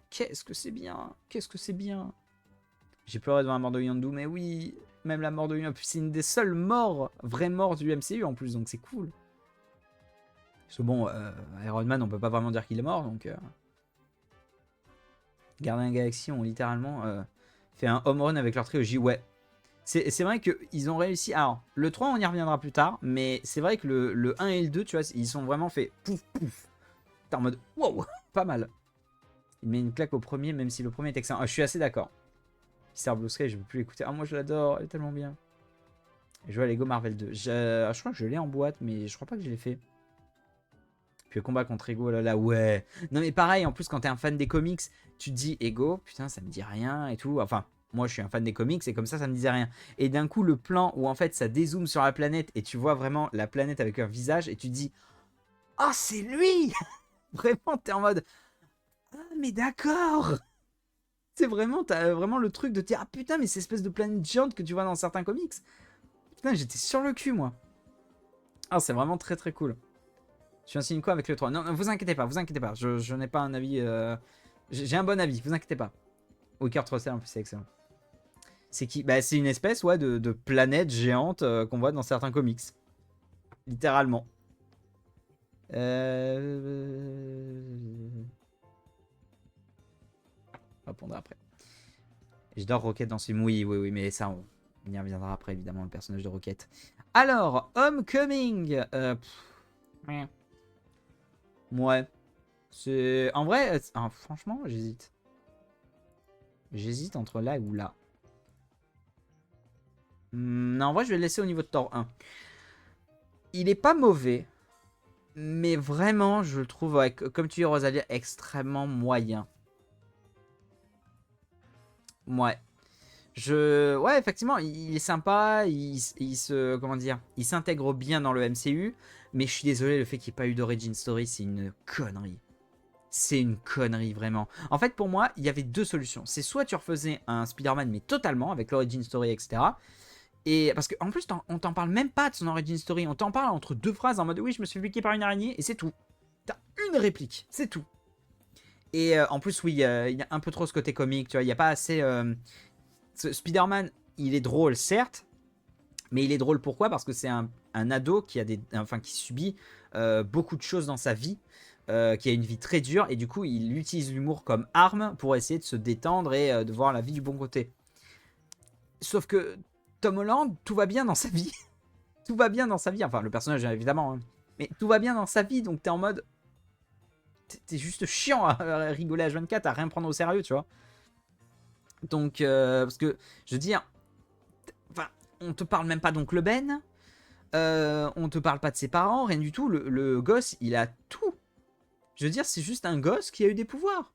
qu'est-ce que c'est bien. Qu'est-ce que c'est bien. J'ai pleuré devant la mort de Yondu, mais oui, même la mort de Yondu, c'est une des seules morts, vraies morts du MCU en plus, donc c'est cool. Parce que bon, Iron Man, on peut pas vraiment dire qu'il est mort, donc... Gardiens de la Galaxie ont littéralement fait un home run avec leur trilogie, ouais. C'est vrai qu'ils ont réussi... Alors, le 3, on y reviendra plus tard, mais c'est vrai que le 1 et le 2, tu vois, ils sont vraiment fait pouf pouf. T'es en mode, wow, pas mal. Il met une claque au premier, même si le premier est excellent. Ah, je suis assez d'accord. Mr. Blue Sky, je peux plus l'écouter. Ah, moi je l'adore, elle est tellement bien. Je joue à Lego Marvel 2. Je crois que je l'ai en boîte, mais je crois pas que je l'ai fait. Puis le combat contre Ego, oh là là, ouais. Non, mais pareil, en plus, quand t'es un fan des comics, tu te dis Ego, putain, ça me dit rien et tout. Enfin, moi je suis un fan des comics et comme ça me disait rien. Et d'un coup, le plan où en fait ça dézoome sur la planète et tu vois vraiment la planète avec leur visage et tu te dis, ah, oh, c'est lui. Vraiment, t'es en mode, ah, mais d'accord. C'est vraiment, t'as vraiment le truc de te dire, ah putain, mais c'est espèce de planète géante que tu vois dans certains comics. Putain, j'étais sur le cul, moi. Ah, c'est vraiment très très cool. Je suis un signe quoi avec le 3. Non, non, vous inquiétez pas, vous inquiétez pas. Je n'ai pas un avis. J'ai un bon avis, vous inquiétez pas. Wicker Trussell, en plus, c'est excellent. C'est qui? Bah, c'est une espèce, ouais, de planète géante qu'on voit dans certains comics. Littéralement. On va répondre après. J'adore Rocket dans ce film. Oui, oui, oui, mais ça, on y reviendra après, évidemment, le personnage de Rocket. Alors, Homecoming. Ouais. C'est... En vrai, franchement, j'hésite. J'hésite entre là ou là. Non, en vrai, je vais le laisser au niveau de Thor 1. Il est pas mauvais. Mais vraiment, je le trouve, ouais, comme tu dis, Rosalia, extrêmement moyen. Ouais. Ouais, effectivement, il est sympa, comment dire, il s'intègre bien dans le MCU, mais je suis désolé, le fait qu'il n'y ait pas eu d'origin story, c'est une connerie. C'est une connerie, vraiment. En fait, pour moi, il y avait deux solutions. C'est soit tu refaisais un Spider-Man, mais totalement, avec l'origin story, etc. Et parce qu'en plus, on t'en parle même pas de son origin story, on t'en parle entre deux phrases en mode oui, je me suis fait piquer par une araignée, et c'est tout. T'as une réplique, c'est tout. Et en plus, oui, il y a un peu trop ce côté comique, tu vois, il n'y a pas assez... Spider-Man, il est drôle, certes, mais il est drôle pourquoi? Parce que c'est un ado qui subit beaucoup de choses dans sa vie, qui a une vie très dure, et du coup, il utilise l'humour comme arme pour essayer de se détendre et de voir la vie du bon côté. Sauf que Tom Holland, tout va bien dans sa vie. Tout va bien dans sa vie, enfin le personnage évidemment, hein. Mais tout va bien dans sa vie, donc t'es en mode... T'es juste chiant à rigoler à H24, à rien prendre au sérieux, tu vois. Donc, parce que, je veux dire, enfin, on te parle même pas d'oncle Ben, on te parle pas de ses parents, rien du tout. Le gosse, il a tout. Je veux dire, c'est juste un gosse qui a eu des pouvoirs.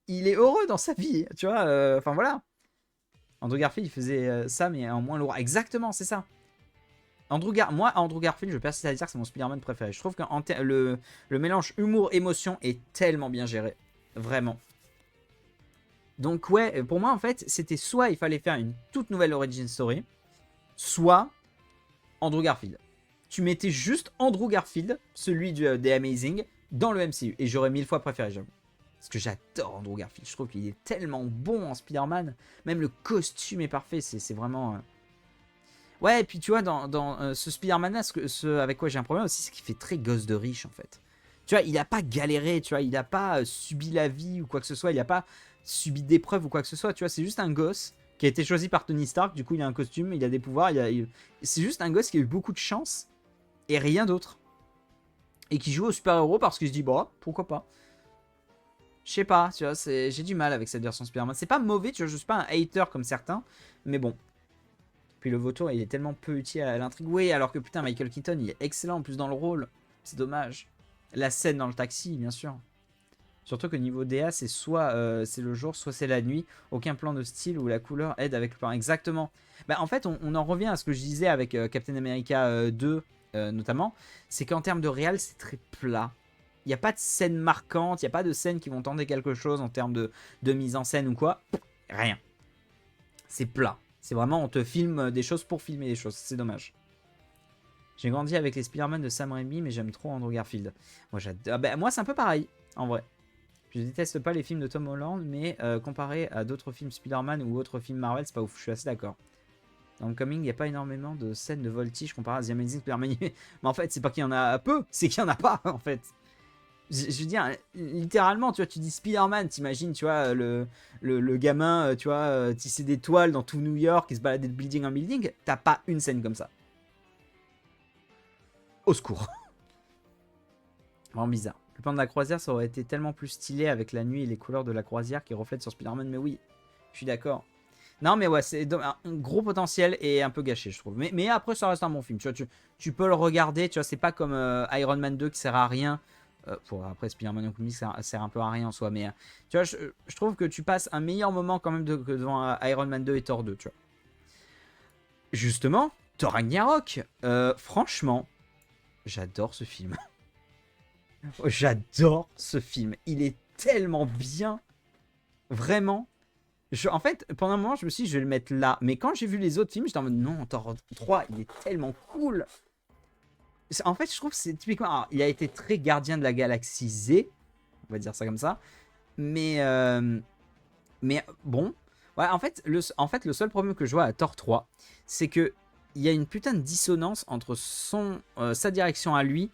Il est heureux dans sa vie, tu vois. Enfin, voilà. Andrew Garfield, il faisait ça, mais en moins lourd. Exactement, c'est ça. Moi, Andrew Garfield, je persiste à dire que c'est mon Spider-Man préféré. Je trouve que le mélange humour-émotion est tellement bien géré. Vraiment. Donc ouais, pour moi en fait, c'était soit il fallait faire une toute nouvelle origin story, soit Andrew Garfield. Tu mettais juste Andrew Garfield, celui des Amazing, dans le MCU. Et j'aurais 1000 fois préféré, j'avoue. Parce que j'adore Andrew Garfield. Je trouve qu'il est tellement bon en Spider-Man. Même le costume est parfait. C'est vraiment... Ouais, et puis tu vois, dans ce Spider-Man-là, ce avec quoi j'ai un problème aussi, c'est qu'il fait très gosse de riche en fait. Tu vois, il n'a pas galéré, tu vois, il n'a pas subi la vie ou quoi que ce soit. Il n'a pas subi d'épreuves ou quoi que ce soit. Tu vois, c'est juste un gosse qui a été choisi par Tony Stark. Du coup, il a un costume, il a des pouvoirs. C'est juste un gosse qui a eu beaucoup de chance et rien d'autre. Et qui joue au super-héros parce qu'il se dit, bah, pourquoi pas. Je sais pas, tu vois, j'ai du mal avec cette version Spider-Man. C'est pas mauvais, tu vois, je suis pas un hater comme certains, mais bon. Puis le vautour, il est tellement peu utile à l'intrigue. Oui, alors que putain, Michael Keaton, il est excellent en plus dans le rôle. C'est dommage. La scène dans le taxi, bien sûr. Surtout que niveau DA, c'est soit c'est le jour, soit c'est la nuit. Aucun plan de style où la couleur aide avec le plan. Exactement. Bah, en fait, on en revient à ce que je disais avec Captain America 2, notamment. C'est qu'en termes de réal, c'est très plat. Il n'y a pas de scène marquante, il n'y a pas de scènes qui vont tenter quelque chose en termes de mise en scène ou quoi. Rien. C'est plat. C'est vraiment, on te filme des choses pour filmer des choses. C'est dommage. J'ai grandi avec les Spider-Man de Sam Raimi, mais j'aime trop Andrew Garfield. Moi, j'adore. Bah, moi, c'est un peu pareil, en vrai. Je déteste pas les films de Tom Holland, mais comparé à d'autres films Spider-Man ou autres films Marvel, c'est pas ouf. Je suis assez d'accord. Dans Homecoming, il n'y a pas énormément de scènes de voltige comparé à The Amazing Spider-Man. Mais en fait, c'est pas qu'il y en a peu, c'est qu'il y en a pas, en fait. Je veux dire, littéralement, tu vois, tu dis Spider-Man, t'imagines, tu vois, le gamin, tu vois, tisser des toiles dans tout New York, et se balader de building en building, t'as pas une scène comme ça. Au secours. Vraiment bizarre. Le plan de la croisière, ça aurait été tellement plus stylé avec la nuit et les couleurs de la croisière qui reflètent sur Spider-Man, mais oui, je suis d'accord. Non, mais ouais, c'est un gros potentiel et un peu gâché, je trouve. Mais après, ça reste un bon film. Tu vois, tu peux le regarder, tu vois, c'est pas comme Iron Man 2 qui sert à rien. Après, Spider-Man Comics sert un peu à rien en soi, mais tu vois, je trouve que tu passes un meilleur moment quand même que devant Iron Man 2 et Thor 2, tu vois. Justement, Thor Ragnarok, franchement, j'adore ce film. J'adore ce film. Il est tellement bien. Vraiment. En fait, pendant un moment, je me suis dit, je vais le mettre là. Mais quand j'ai vu les autres films, j'étais en mode, non, Thor 3, il est tellement cool. En fait, je trouve que c'est typiquement... Alors, il a été très gardien de la galaxie Z. On va dire ça comme ça. Mais bon. Ouais, en fait, le seul problème que je vois à Thor 3, c'est que il y a une putain de dissonance entre sa direction à lui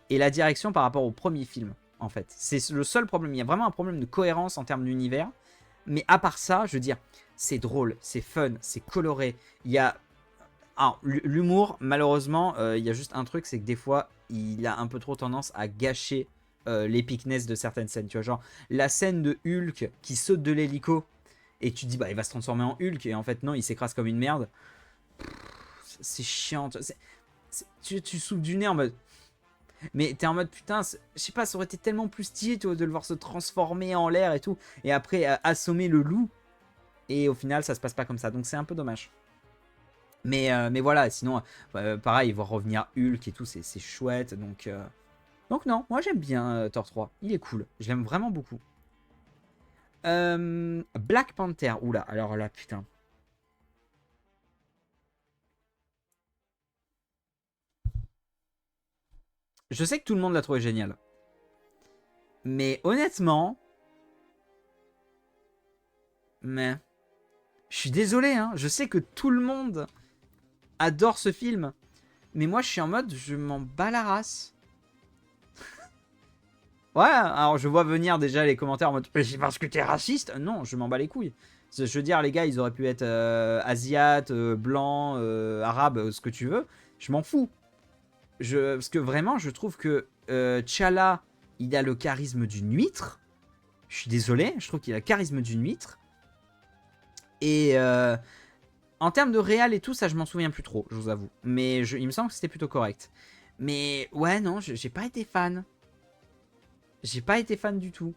et la direction par rapport au premier film, en fait. C'est le seul problème. Il y a vraiment un problème de cohérence en termes d'univers. Mais à part ça, je veux dire, c'est drôle, c'est fun, c'est coloré. Il y a... l'humour, malheureusement, il y a juste un truc, c'est que des fois, il a un peu trop tendance à gâcher l'épicness de certaines scènes. Tu vois, genre, la scène de Hulk qui saute de l'hélico, et tu te dis, bah, il va se transformer en Hulk, et en fait, non, il s'écrase comme une merde. C'est chiant. Tu souffles du nez en mode... Mais t'es en mode putain, je sais pas, ça aurait été tellement plus stylé tu vois, de le voir se transformer en l'air et tout, et après assommer le loup, et au final ça se passe pas comme ça, donc c'est un peu dommage. Mais voilà, sinon, pareil, voir revenir Hulk et tout, c'est chouette, donc non, moi j'aime bien Thor 3, il est cool, je l'aime vraiment beaucoup. Black Panther, oula, alors là, putain. Je sais que tout le monde l'a trouvé génial. Mais honnêtement... Mais... Je suis désolé, hein. Je sais que tout le monde adore ce film. Mais moi, je suis en mode, je m'en bats la race. Ouais, alors je vois venir déjà les commentaires en mode, c'est parce que t'es raciste. Non, je m'en bats les couilles. Je veux dire, les gars, ils auraient pu être asiates, blancs, arabes, ce que tu veux. Je m'en fous. Parce que vraiment, je trouve que T'Challa, il a le charisme d'une huître. Je suis désolé, je trouve qu'il a le charisme d'une huître. Et en termes de réal et tout, ça je m'en souviens plus trop, je vous avoue. Mais il me semble que c'était plutôt correct. Mais ouais, non, j'ai pas été fan. J'ai pas été fan du tout.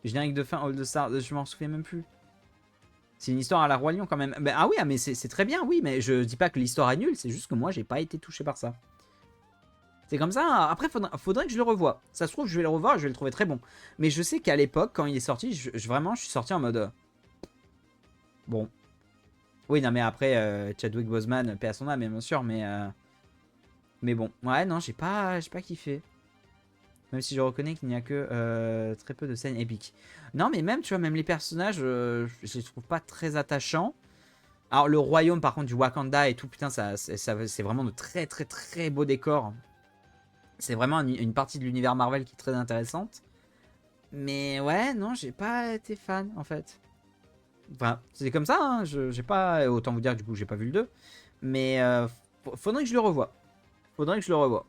Générique de fin, All the Stars, je m'en souviens même plus. C'est une histoire à la Roi Lion quand même. Ben, ah oui, mais c'est très bien, oui, mais je dis pas que l'histoire est nulle, c'est juste que moi j'ai pas été touché par ça. C'est comme ça, après faudrait que je le revoie. Ça se trouve, je vais le revoir et je vais le trouver très bon. Mais je sais qu'à l'époque, quand il est sorti, vraiment, je suis sorti en mode... bon. Oui, non, mais après, Chadwick Boseman, paix à son âme, bien sûr, mais bon. Ouais, non, j'ai pas kiffé. Même si je reconnais qu'il n'y a que très peu de scènes épiques. Non, mais même, tu vois, même les personnages, je les trouve pas très attachants. Alors, le royaume, par contre, du Wakanda et tout, putain, c'est vraiment de très, très, très beaux décors. C'est vraiment une partie de l'univers Marvel qui est très intéressante. Mais ouais, non, j'ai pas été fan, en fait. Enfin, c'est comme ça, hein. J'ai pas... Autant vous dire que du coup, j'ai pas vu le 2. Mais faudrait que je le revoie. Faudrait que je le revoie.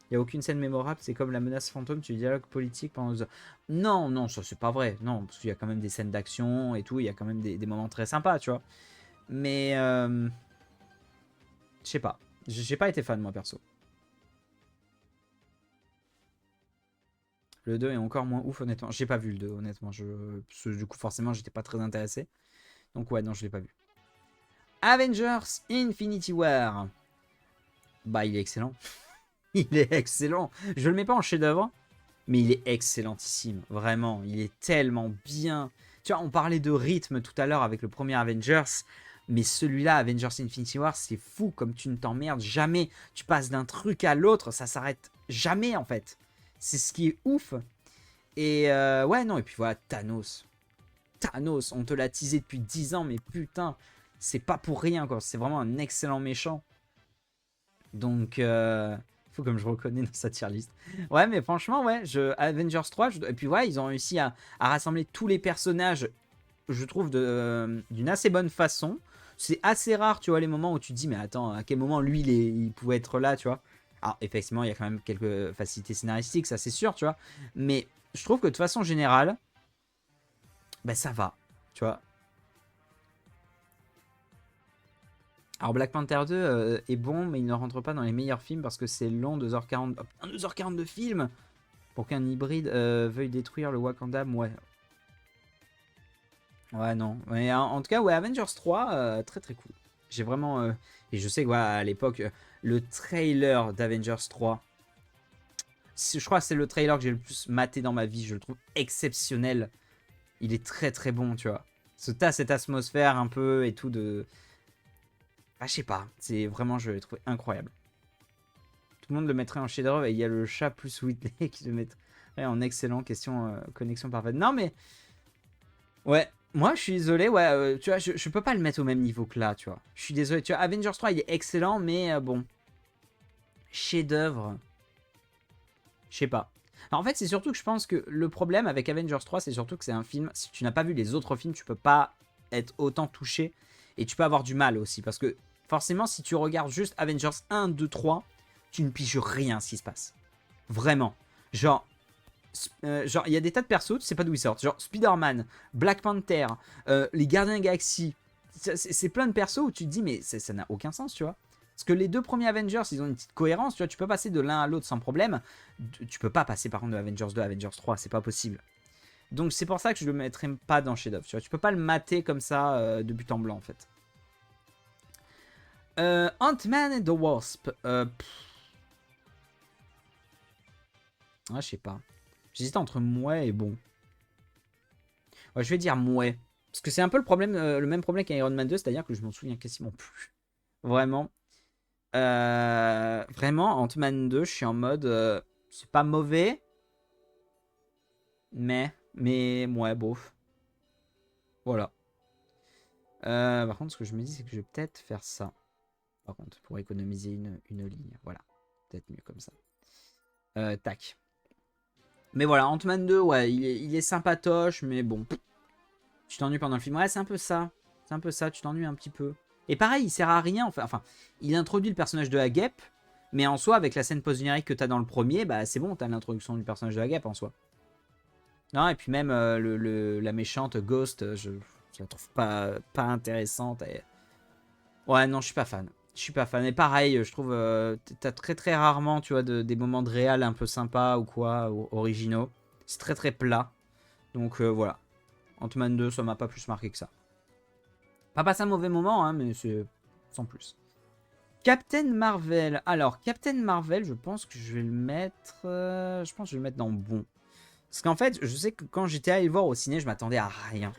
Il n'y a aucune scène mémorable, c'est comme la menace fantôme, tu dialogue politique pendant 2 heures. Non, non, ça c'est pas vrai. Non, parce qu'il y a quand même des scènes d'action et tout, il y a quand même des moments très sympas, tu vois. Mais je sais pas. J'ai pas été fan, moi, perso. Le 2 est encore moins ouf, honnêtement. J'ai pas vu le 2, honnêtement. Parce que, du coup, forcément, j'étais pas très intéressé. Donc ouais, non, je l'ai pas vu. Avengers Infinity War. Bah, il est excellent. Il est excellent. Je le mets pas en chef-d'œuvre, mais il est excellentissime. Vraiment, il est tellement bien. Tu vois, on parlait de rythme tout à l'heure avec le premier Avengers. Mais celui-là, Avengers Infinity War, c'est fou comme tu ne t'emmerdes jamais. Tu passes d'un truc à l'autre, ça s'arrête jamais en fait. C'est ce qui est ouf. Et ouais, non, et puis voilà, Thanos. Thanos, on te l'a teasé depuis 10 ans, mais putain, c'est pas pour rien, quoi. C'est vraiment un excellent méchant. Donc, faut comme je reconnais dans sa tier list. Ouais, mais franchement, ouais, Avengers 3, et puis ouais, ils ont réussi à rassembler tous les personnages, je trouve, d'une assez bonne façon. C'est assez rare, tu vois, les moments où tu te dis, mais attends, à quel moment lui, il pouvait être là, tu vois. Alors, effectivement, il y a quand même quelques facilités scénaristiques, ça c'est sûr, tu vois. Mais je trouve que de façon générale, ben ça va, tu vois. Alors Black Panther 2 est bon, mais il ne rentre pas dans les meilleurs films parce que c'est long, 2h40. 2h40 de film pour qu'un hybride veuille détruire le Wakanda, ouais. Ouais, non. Mais en tout cas, ouais, Avengers 3, très très cool. J'ai vraiment... et je sais que, ouais, à l'époque, le trailer d'Avengers 3, je crois que c'est le trailer que j'ai le plus maté dans ma vie. Je le trouve exceptionnel. Il est très très bon, tu vois. T'as cette atmosphère un peu et tout de... Ah, je sais pas. C'est vraiment, je l'ai trouvé incroyable. Tout le monde le mettrait en chef-d'œuvre et il y a le chat plus Whitney qui le mettrait en excellent. Question connexion parfaite. Non, mais... Ouais, moi je suis désolé, ouais, tu vois, je peux pas le mettre au même niveau que là, tu vois. Je suis désolé, tu vois, Avengers 3 il est excellent, mais bon, chef-d'œuvre, je sais pas. Alors, en fait, c'est surtout que je pense que le problème avec Avengers 3, c'est surtout que c'est un film, si tu n'as pas vu les autres films, tu peux pas être autant touché et tu peux avoir du mal aussi, parce que forcément, si tu regardes juste Avengers 1, 2, 3, tu ne piges rien à ce qui se passe. Vraiment. Genre, il y a des tas de persos, tu sais pas d'où ils sortent. Genre Spider-Man, Black Panther, les Gardiens de la Galaxie. C'est plein de persos où tu te dis, mais ça n'a aucun sens, tu vois. Parce que les deux premiers Avengers, ils ont une petite cohérence, tu vois. Tu peux passer de l'un à l'autre sans problème. Tu peux pas passer par contre de Avengers 2 à Avengers 3, c'est pas possible. Donc c'est pour ça que je le mettrai pas dans chef-d'œuvre, tu vois. Tu peux pas le mater comme ça de but en blanc, en fait. Ant-Man and the Wasp. Ah, je sais pas. J'hésite entre mouais et bon. Ouais, je vais dire mouais. Parce que c'est un peu le problème, le même problème qu'Iron Man 2, c'est-à-dire que je m'en souviens quasiment plus. Vraiment. Vraiment, Ant-Man 2, je suis en mode. C'est pas mauvais. Mais, ouais, bof. Voilà. Par contre, ce que je me dis, c'est que je vais peut-être faire ça. Par contre, pour économiser une ligne. Voilà. Peut-être mieux comme ça. Tac. Mais voilà, Ant-Man 2, ouais, il est sympatoche, mais bon. Tu t'ennuies pendant le film. Ouais, c'est un peu ça. C'est un peu ça, tu t'ennuies un petit peu. Et pareil, il sert à rien. Enfin, il introduit le personnage de Agep, mais en soi, avec la scène post-générique que t'as dans le premier, bah c'est bon, t'as l'introduction du personnage de Agep en soi. Non, et puis même la méchante Ghost, je la trouve pas intéressante. Ouais, non, je suis pas fan. Je suis pas fan. Et pareil, je trouve, t'as très très rarement, tu vois, des moments de réal un peu sympas ou quoi, ou originaux. C'est très très plat. Donc voilà. Ant-Man 2, ça m'a pas plus marqué que ça. Pas passé un mauvais moment, hein, mais c'est sans plus. Captain Marvel. Alors, Captain Marvel, je pense que je vais le mettre... je pense que je vais le mettre dans bon. Parce qu'en fait, je sais que quand j'étais allé le voir au ciné, je m'attendais à rien.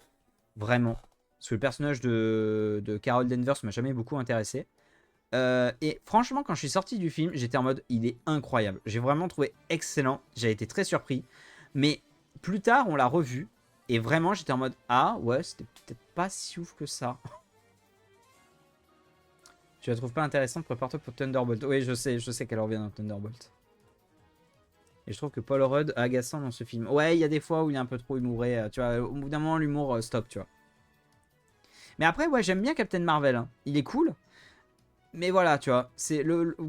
Vraiment. Parce que le personnage de Carol Danvers m'a jamais beaucoup intéressé. Et franchement, quand je suis sorti du film, j'étais en mode, il est incroyable. J'ai vraiment trouvé excellent. J'ai été très surpris. Mais plus tard, on l'a revu. Et vraiment, j'étais en mode, ah ouais, c'était peut-être pas si ouf que ça. Tu la trouves pas intéressante, prépare-toi pour Thunderbolt. Oui, je sais qu'elle revient dans Thunderbolt. Et je trouve que Paul Rudd est agaçant dans ce film. Ouais, il y a des fois où il est un peu trop humouré. Tu vois, au bout d'un moment, l'humour stop, tu vois. Mais après, ouais, j'aime bien Captain Marvel. Hein. Il est cool. Mais voilà, tu vois,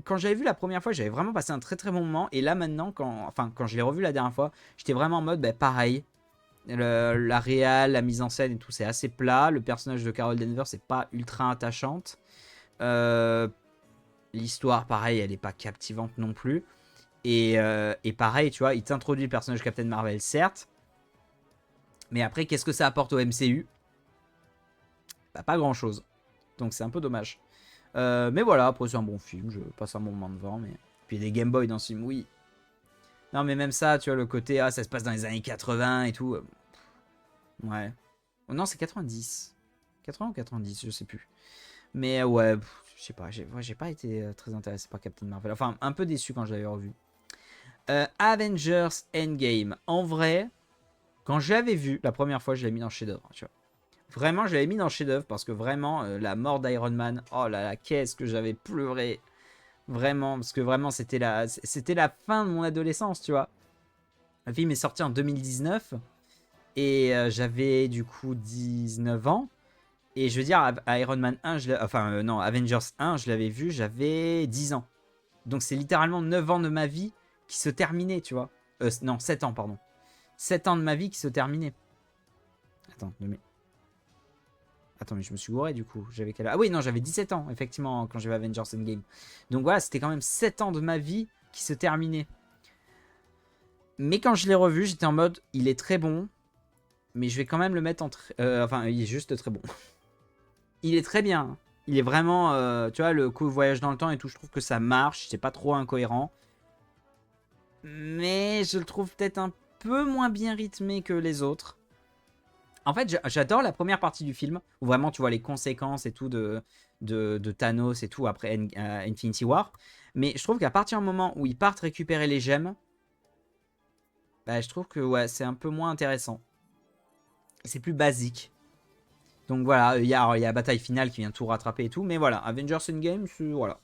quand j'avais vu la première fois, j'avais vraiment passé un très très bon moment. Et là maintenant, quand je l'ai revu la dernière fois, j'étais vraiment en mode, bah, pareil. La réal, la mise en scène et tout, c'est assez plat. Le personnage de Carol Danvers, c'est pas ultra attachante. L'histoire, pareil, elle est pas captivante non plus. Et pareil, tu vois, il t'introduit le personnage Captain Marvel, certes. Mais après, qu'est-ce que ça apporte au MCU? Bah, pas grand chose. Donc c'est un peu dommage. Mais voilà, après c'est un bon film, je passe un bon moment devant. Mais... Puis il y a des Game Boy dans ce film, oui. Non mais même ça, tu vois, le côté, ah ça se passe dans les années 80 et tout. Ouais. Oh, non, c'est 90. 80 ou 90, je sais plus. Mais ouais, je sais pas, j'ai pas été très intéressé par Captain Marvel. Enfin, un peu déçu quand je l'avais revu. Avengers Endgame. En vrai, quand je l'avais vu, la première fois, je l'ai mis dans le chef-d'œuvre, tu vois. Vraiment, je l'avais mis dans le chef-d'œuvre parce que vraiment, la mort d'Iron Man, oh là là, qu'est-ce que j'avais pleuré. Vraiment, parce que vraiment, c'était la fin de mon adolescence, tu vois. Le film est sorti en 2019 et j'avais du coup 19 ans. Et je veux dire, Iron Man 1, non, Avengers 1, je l'avais vu, j'avais 10 ans. Donc c'est littéralement 9 ans de ma vie qui se terminaient, tu vois. Non, 7 ans, pardon. 7 ans de ma vie qui se terminaient. Attends, mais je me suis gouré du coup. J'avais quel âge? Ah oui, non, j'avais 17 ans, effectivement, quand j'avais Avengers Endgame. Donc voilà, c'était quand même 7 ans de ma vie qui se terminaient. Mais quand je l'ai revu, j'étais en mode, il est très bon, mais je vais quand même le mettre en... enfin, il est juste très bon. Il est très bien. Il est vraiment... tu vois, le coup voyage dans le temps et tout, je trouve que ça marche. C'est pas trop incohérent. Mais je le trouve peut-être un peu moins bien rythmé que les autres. En fait, j'adore la première partie du film, où vraiment tu vois les conséquences et tout de Thanos et tout après Infinity War. Mais je trouve qu'à partir du moment où ils partent récupérer les gemmes, bah, je trouve que ouais, c'est un peu moins intéressant. C'est plus basique. Donc voilà, il y a la bataille finale qui vient tout rattraper et tout. Mais voilà, Avengers Endgame, voilà.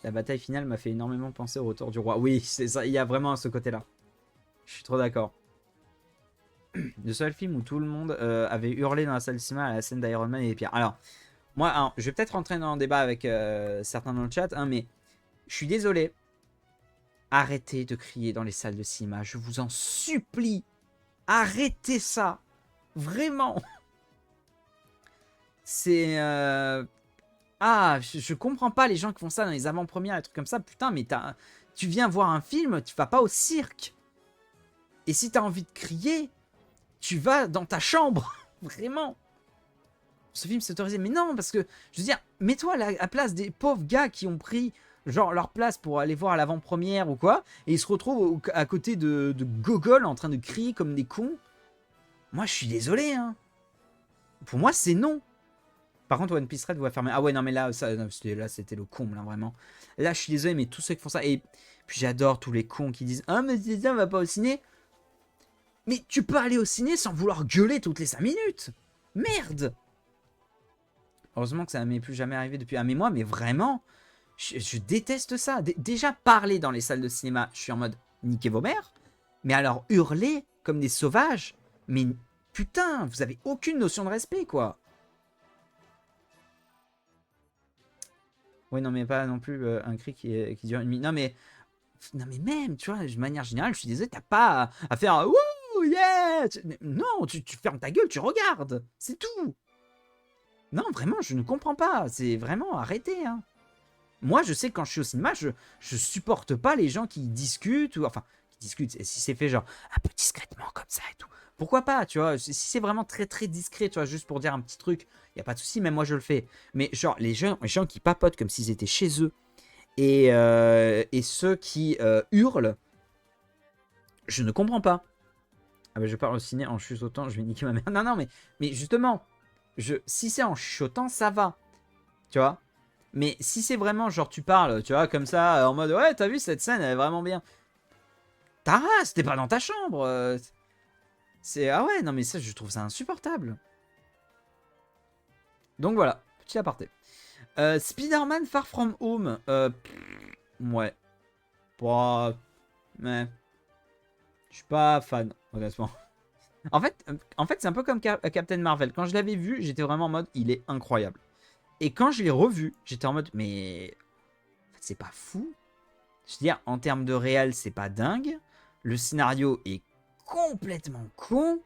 La bataille finale m'a fait énormément penser au Retour du Roi. Oui, c'est ça, il y a vraiment ce côté-là. Je suis trop d'accord. Le seul film où tout le monde avait hurlé dans la salle de cinéma à la scène d'Iron Man et des pierres. Alors, moi, je vais peut-être rentrer dans un débat avec certains dans le chat, hein, mais je suis désolé. Arrêtez de crier dans les salles de cinéma. Je vous en supplie. Arrêtez ça. Vraiment. C'est... Ah, je comprends pas les gens qui font ça dans les avant-premières, et trucs comme ça. Putain, mais tu viens voir un film, tu vas pas au cirque. Et si t'as envie de crier, tu vas dans ta chambre. Vraiment. Ce film c'est autorisé. Mais non, parce que, je veux dire, mets-toi à la place des pauvres gars qui ont pris genre leur place pour aller voir à l'avant-première ou quoi, et ils se retrouvent à côté de Gogol en train de crier comme des cons. Moi, je suis désolé, hein. Pour moi, c'est non. Par contre, One Piece Red va fermer. Ah ouais, non, mais là, c'était le comble, hein, vraiment. Là, je suis désolé, mais tous ceux qui font ça. Et puis, j'adore tous les cons qui disent ah, mais on va pas au ciné. Mais tu peux aller au ciné sans vouloir gueuler toutes les 5 minutes. Merde. Heureusement que ça m'est plus jamais arrivé depuis un mois, mais vraiment, je déteste ça. Déjà, parler dans les salles de cinéma, je suis en mode niquez vos mères. Mais alors, hurler comme des sauvages. Mais putain, vous avez aucune notion de respect, quoi. Oui, non, mais pas non plus un cri qui dure une minute. Non, mais même, tu vois, de manière générale, je suis désolé, t'as pas à faire un wouh, yeah! Non, tu fermes ta gueule, tu regardes. C'est tout. Non, vraiment, je ne comprends pas. C'est vraiment arrêté, hein. Moi, je sais que quand je suis au cinéma, je supporte pas les gens qui discutent, ou enfin, qui discutent, si c'est fait genre un peu discrètement comme ça et tout. Pourquoi pas, tu vois, si c'est vraiment très très discret, tu vois, juste pour dire un petit truc, y a pas de souci, même moi je le fais. Mais genre, les gens qui papotent comme s'ils étaient chez eux, et ceux qui hurlent, je ne comprends pas. Ah bah je parle au ciné en chuchotant, je vais niquer ma mère. Non, non, mais justement, si c'est en chuchotant, ça va, tu vois. Mais si c'est vraiment genre tu parles, tu vois, comme ça, en mode ouais, t'as vu cette scène, elle est vraiment bien. Ta race, t'es pas dans ta chambre. C'est ah ouais, non mais ça, je trouve ça insupportable. Donc voilà, petit aparté. Spider-Man Far From Home, ouais, mais je suis pas fan, honnêtement. En fait c'est un peu comme Captain Marvel. Quand je l'avais vu, j'étais vraiment en mode, il est incroyable. Et quand je l'ai revu, j'étais en mode, mais en fait, c'est pas fou. Je veux dire, en termes de réel, c'est pas dingue. Le scénario est complètement con.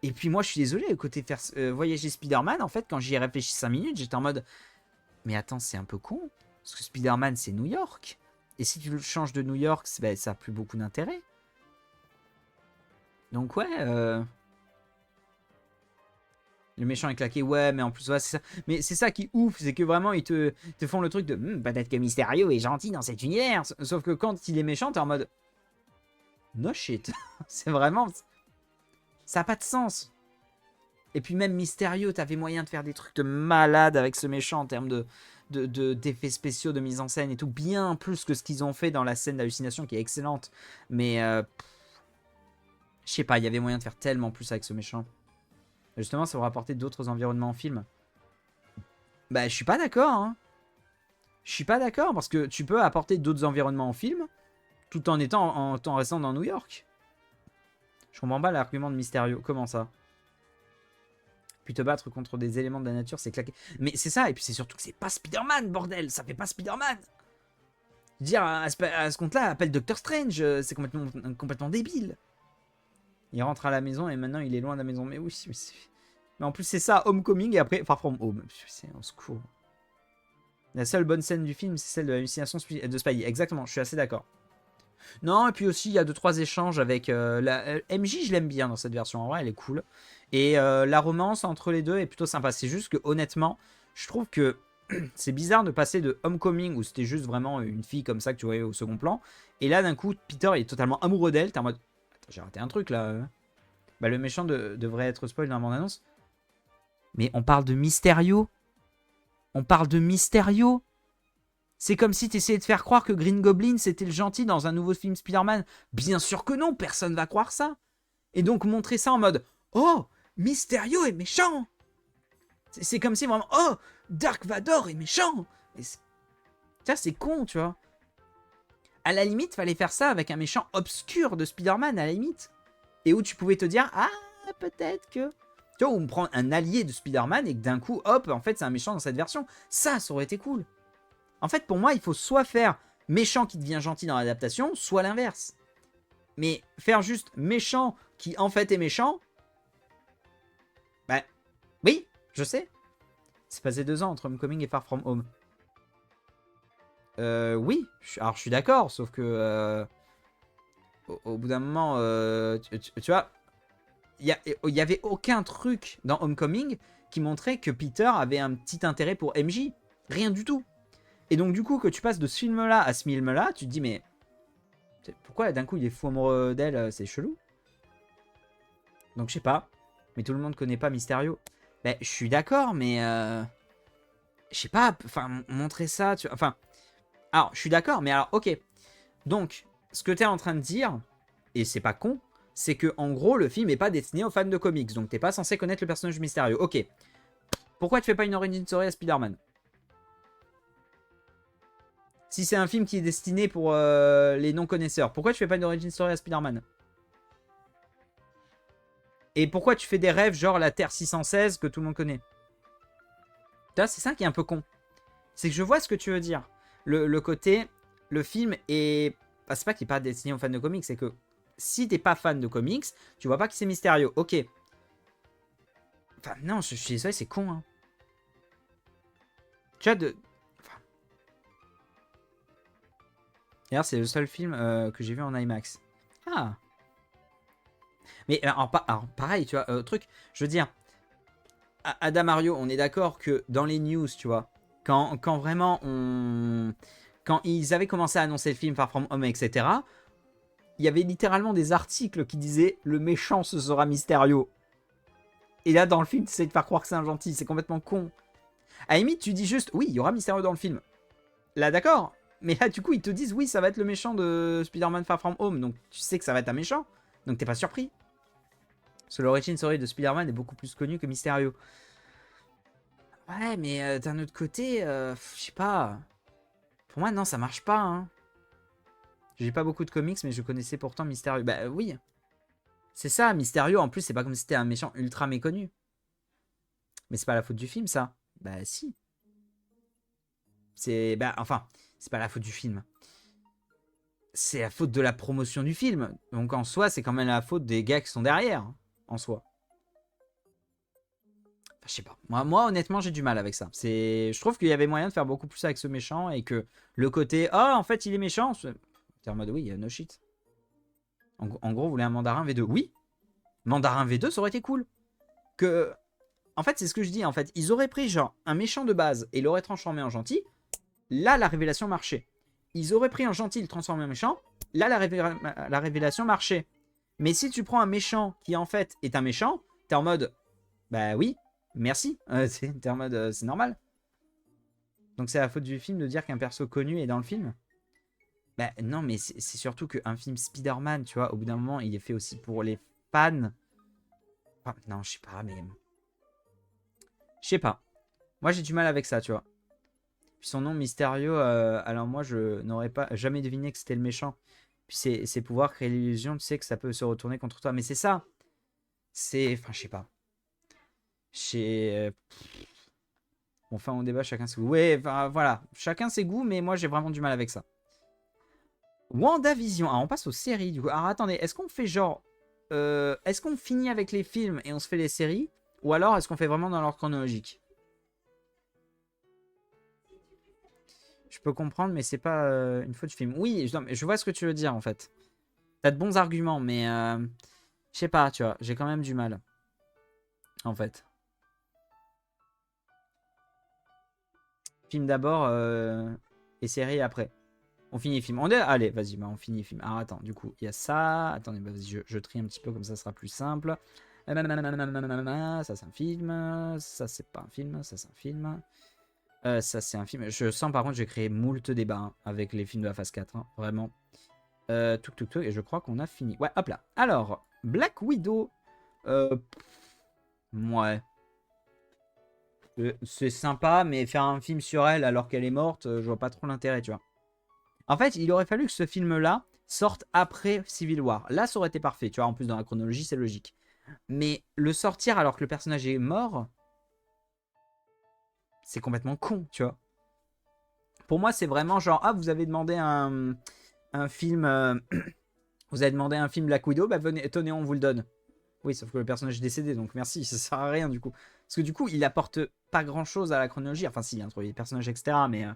Et puis moi, je suis désolé, le côté faire voyager Spider-Man, en fait, quand j'y ai réfléchi 5 minutes, j'étais en mode, mais attends, c'est un peu con. Parce que Spider-Man, c'est New York. Et si tu le changes de New York, ben, ça n'a plus beaucoup d'intérêt. Donc ouais, le méchant est claqué, ouais, mais en plus, ouais, c'est ça. Mais c'est ça qui est ouf, c'est que vraiment, ils te font le truc de peut-être que Mysterio est gentil dans cet univers. Sauf que quand il est méchant, t'es en mode no shit. C'est vraiment. Ça n'a pas de sens. Et puis même Mysterio, t'avais moyen de faire des trucs de malade avec ce méchant en termes d'effets spéciaux, de mise en scène et tout. Bien plus que ce qu'ils ont fait dans la scène d'hallucination qui est excellente. Mais je sais pas, il y avait moyen de faire tellement plus avec ce méchant. Justement, ça va apporter d'autres environnements en film. Bah, je suis pas d'accord, hein. Je suis pas d'accord parce que tu peux apporter d'autres environnements en film tout en en restant dans New York. Je comprends pas l'argument de Mysterio. Comment ça? Puis te battre contre des éléments de la nature, c'est claqué. Mais c'est ça, et puis c'est surtout que c'est pas Spider-Man, bordel. Ça fait pas Spider-Man. Dire à ce compte-là, appelle Doctor Strange, c'est complètement débile. Il rentre à la maison et maintenant il est loin de la maison. Mais oui, mais en plus c'est ça, Homecoming et après Far From Home. C'est au secours. La seule bonne scène du film, c'est celle de l'hallucination de Spidey. Exactement, je suis assez d'accord. Non, et puis aussi, il y a 2-3 échanges avec MJ, je l'aime bien dans cette version. En vrai, elle est cool. Et la romance entre les deux est plutôt sympa. C'est juste que, honnêtement, je trouve que c'est bizarre de passer de Homecoming, où c'était juste vraiment une fille comme ça que tu voyais au second plan. Et là, d'un coup, Peter est totalement amoureux d'elle. T'es en mode, attends, j'ai raté un truc là. Bah, le méchant devrait être spoil dans la bande-annonce. Mais on parle de Mysterio. On parle de Mysterio. C'est comme si tu essayais de faire croire que Green Goblin c'était le gentil dans un nouveau film Spider-Man. Bien sûr que non, personne va croire ça. Et donc montrer ça en mode oh, Mysterio est méchant. C'est comme si vraiment oh, Dark Vador est méchant. Ça c'est con, tu vois. À la limite, fallait faire ça avec un méchant obscur de Spider-Man à la limite. Et où tu pouvais te dire ah, peut-être que tu vois, on prend un allié de Spider-Man et que d'un coup hop, en fait, c'est un méchant dans cette version. Ça aurait été cool. En fait, pour moi, il faut soit faire méchant qui devient gentil dans l'adaptation, soit l'inverse. Mais faire juste méchant qui en fait est méchant, bah oui, je sais. C'est passé 2 ans entre Homecoming et Far From Home. Oui, alors je suis d'accord, sauf que au bout d'un moment, tu vois, il y avait aucun truc dans Homecoming qui montrait que Peter avait un petit intérêt pour MJ. Rien du tout. Et donc du coup, que tu passes de ce film-là à ce film-là, tu te dis mais pourquoi d'un coup il est fou amoureux d'elle, c'est chelou. Donc je sais pas. Mais tout le monde connaît pas Mysterio. Ben, je suis d'accord, mais je sais pas, enfin montrer ça, tu vois. Enfin, alors je suis d'accord, mais alors ok. Donc ce que t'es en train de dire, et c'est pas con, c'est que en gros le film est pas destiné aux fans de comics, donc t'es pas censé connaître le personnage Mysterio. Ok. Pourquoi tu fais pas une origin story à Spider-Man? Si c'est un film qui est destiné pour les non-connaisseurs, pourquoi tu fais pas une origin story à Spider-Man? Et pourquoi tu fais des rêves genre la Terre 616 que tout le monde connaît? C'est ça qui est un peu con. C'est que je vois ce que tu veux dire. Le côté, le film est... Bah, c'est pas qu'il n'est pas destiné aux fans de comics, c'est que si t'es pas fan de comics, tu vois pas que c'est Mysterio. Ok. Enfin, non, je suis désolé, c'est con. Hein. Tu vois, d'ailleurs, c'est le seul film que j'ai vu en IMAX. Ah. Mais alors, pareil, tu vois, truc, je veux dire, Adam Mario, on est d'accord que dans les news, tu vois, quand vraiment on... Quand ils avaient commencé à annoncer le film Far From Home, etc., il y avait littéralement des articles qui disaient « Le méchant, ce sera Mysterio ». Et là, dans le film, tu essaies de faire croire que c'est un gentil. C'est complètement con. À la limite, tu dis juste « Oui, il y aura Mysterio dans le film ». Là, d'accord. Mais là, du coup, ils te disent « Oui, ça va être le méchant de Spider-Man Far From Home ». Donc, tu sais que ça va être un méchant. Donc, t'es pas surpris. Parce que l'origine story de Spider-Man est beaucoup plus connue que Mysterio. Ouais, mais d'un autre côté, je sais pas. Pour moi, non, ça marche pas. Hein. J'ai pas beaucoup de comics, mais je connaissais pourtant Mysterio. Bah oui. C'est ça, Mysterio, en plus, c'est pas comme si c'était un méchant ultra méconnu. Mais c'est pas la faute du film, ça. Bah si. Enfin, c'est pas la faute du film. C'est la faute de la promotion du film. Donc en soi, c'est quand même la faute des gars qui sont derrière, hein, en soi. Enfin, je sais pas. Moi, honnêtement, j'ai du mal avec ça. Je trouve qu'il y avait moyen de faire beaucoup plus avec ce méchant et que le côté « Oh, en fait, il est méchant », c'est en mode « Oui, no shit ». En gros, vous voulez un mandarin V2 ? Oui. Mandarin V2, ça aurait été cool. Que... En fait, c'est ce que je dis. En fait, ils auraient pris genre un méchant de base et l'auraient transformé en gentil. Là, la révélation marchait. Ils auraient pris un gentil et le transformé en méchant. Là, la révélation marchait. Mais si tu prends un méchant qui en fait est un méchant, t'es en mode bah oui, merci. T'es en mode c'est normal. Donc c'est la faute du film de dire qu'un perso connu est dans le film. Bah non, mais c'est surtout qu'un film Spider-Man, tu vois, au bout d'un moment, il est fait aussi pour les fans. Enfin, non, je sais pas, mais. Je sais pas. Moi, j'ai du mal avec ça, tu vois. Puis son nom, Mysterio, alors moi, je n'aurais pas jamais deviné que c'était le méchant. Puis ses pouvoirs créent l'illusion, tu sais, que ça peut se retourner contre toi. Mais c'est ça. Enfin, je sais pas. Chez. Enfin, on débat, chacun ses goûts. Ouais, enfin, voilà. Chacun ses goûts, mais moi, j'ai vraiment du mal avec ça. WandaVision. Alors, on passe aux séries, du coup. Alors, attendez, est-ce qu'on fait genre. Est-ce qu'on finit avec les films et on se fait les séries? Ou alors, est-ce qu'on fait vraiment dans l'ordre chronologique? Je peux comprendre, mais c'est pas une faute du film. Oui, non, mais je vois ce que tu veux dire, en fait. T'as de bons arguments, mais je sais pas, tu vois, j'ai quand même du mal, en fait. Film d'abord et série après. On finit film. Allez, vas-y, bah, on finit film. Alors attends, du coup, il y a ça. Attendez, bah, vas-y, je trie un petit peu, comme ça sera plus simple. Ça, c'est un film. Ça, c'est pas un film. Ça, c'est un film. Ça, c'est un film. Je sens, par contre, j'ai créé moult débats hein, avec les films de la phase 4. Hein, vraiment. Et je crois qu'on a fini. Ouais, hop là. Alors, Black Widow. Ouais. C'est sympa, mais faire un film sur elle alors qu'elle est morte, je vois pas trop l'intérêt, tu vois. En fait, il aurait fallu que ce film-là sorte après Civil War. Là, ça aurait été parfait, tu vois. En plus, dans la chronologie, c'est logique. Mais le sortir alors que le personnage est mort, c'est complètement con, tu vois. Pour moi, c'est vraiment genre, ah, vous avez demandé un film... vous avez demandé un film Black Widow, bah venez, tenez, on vous le donne. Oui, sauf que le personnage est décédé, donc merci, ça sert à rien du coup. Parce que du coup, il apporte pas grand chose à la chronologie. Enfin, si, il introduit les personnages, etc. Mais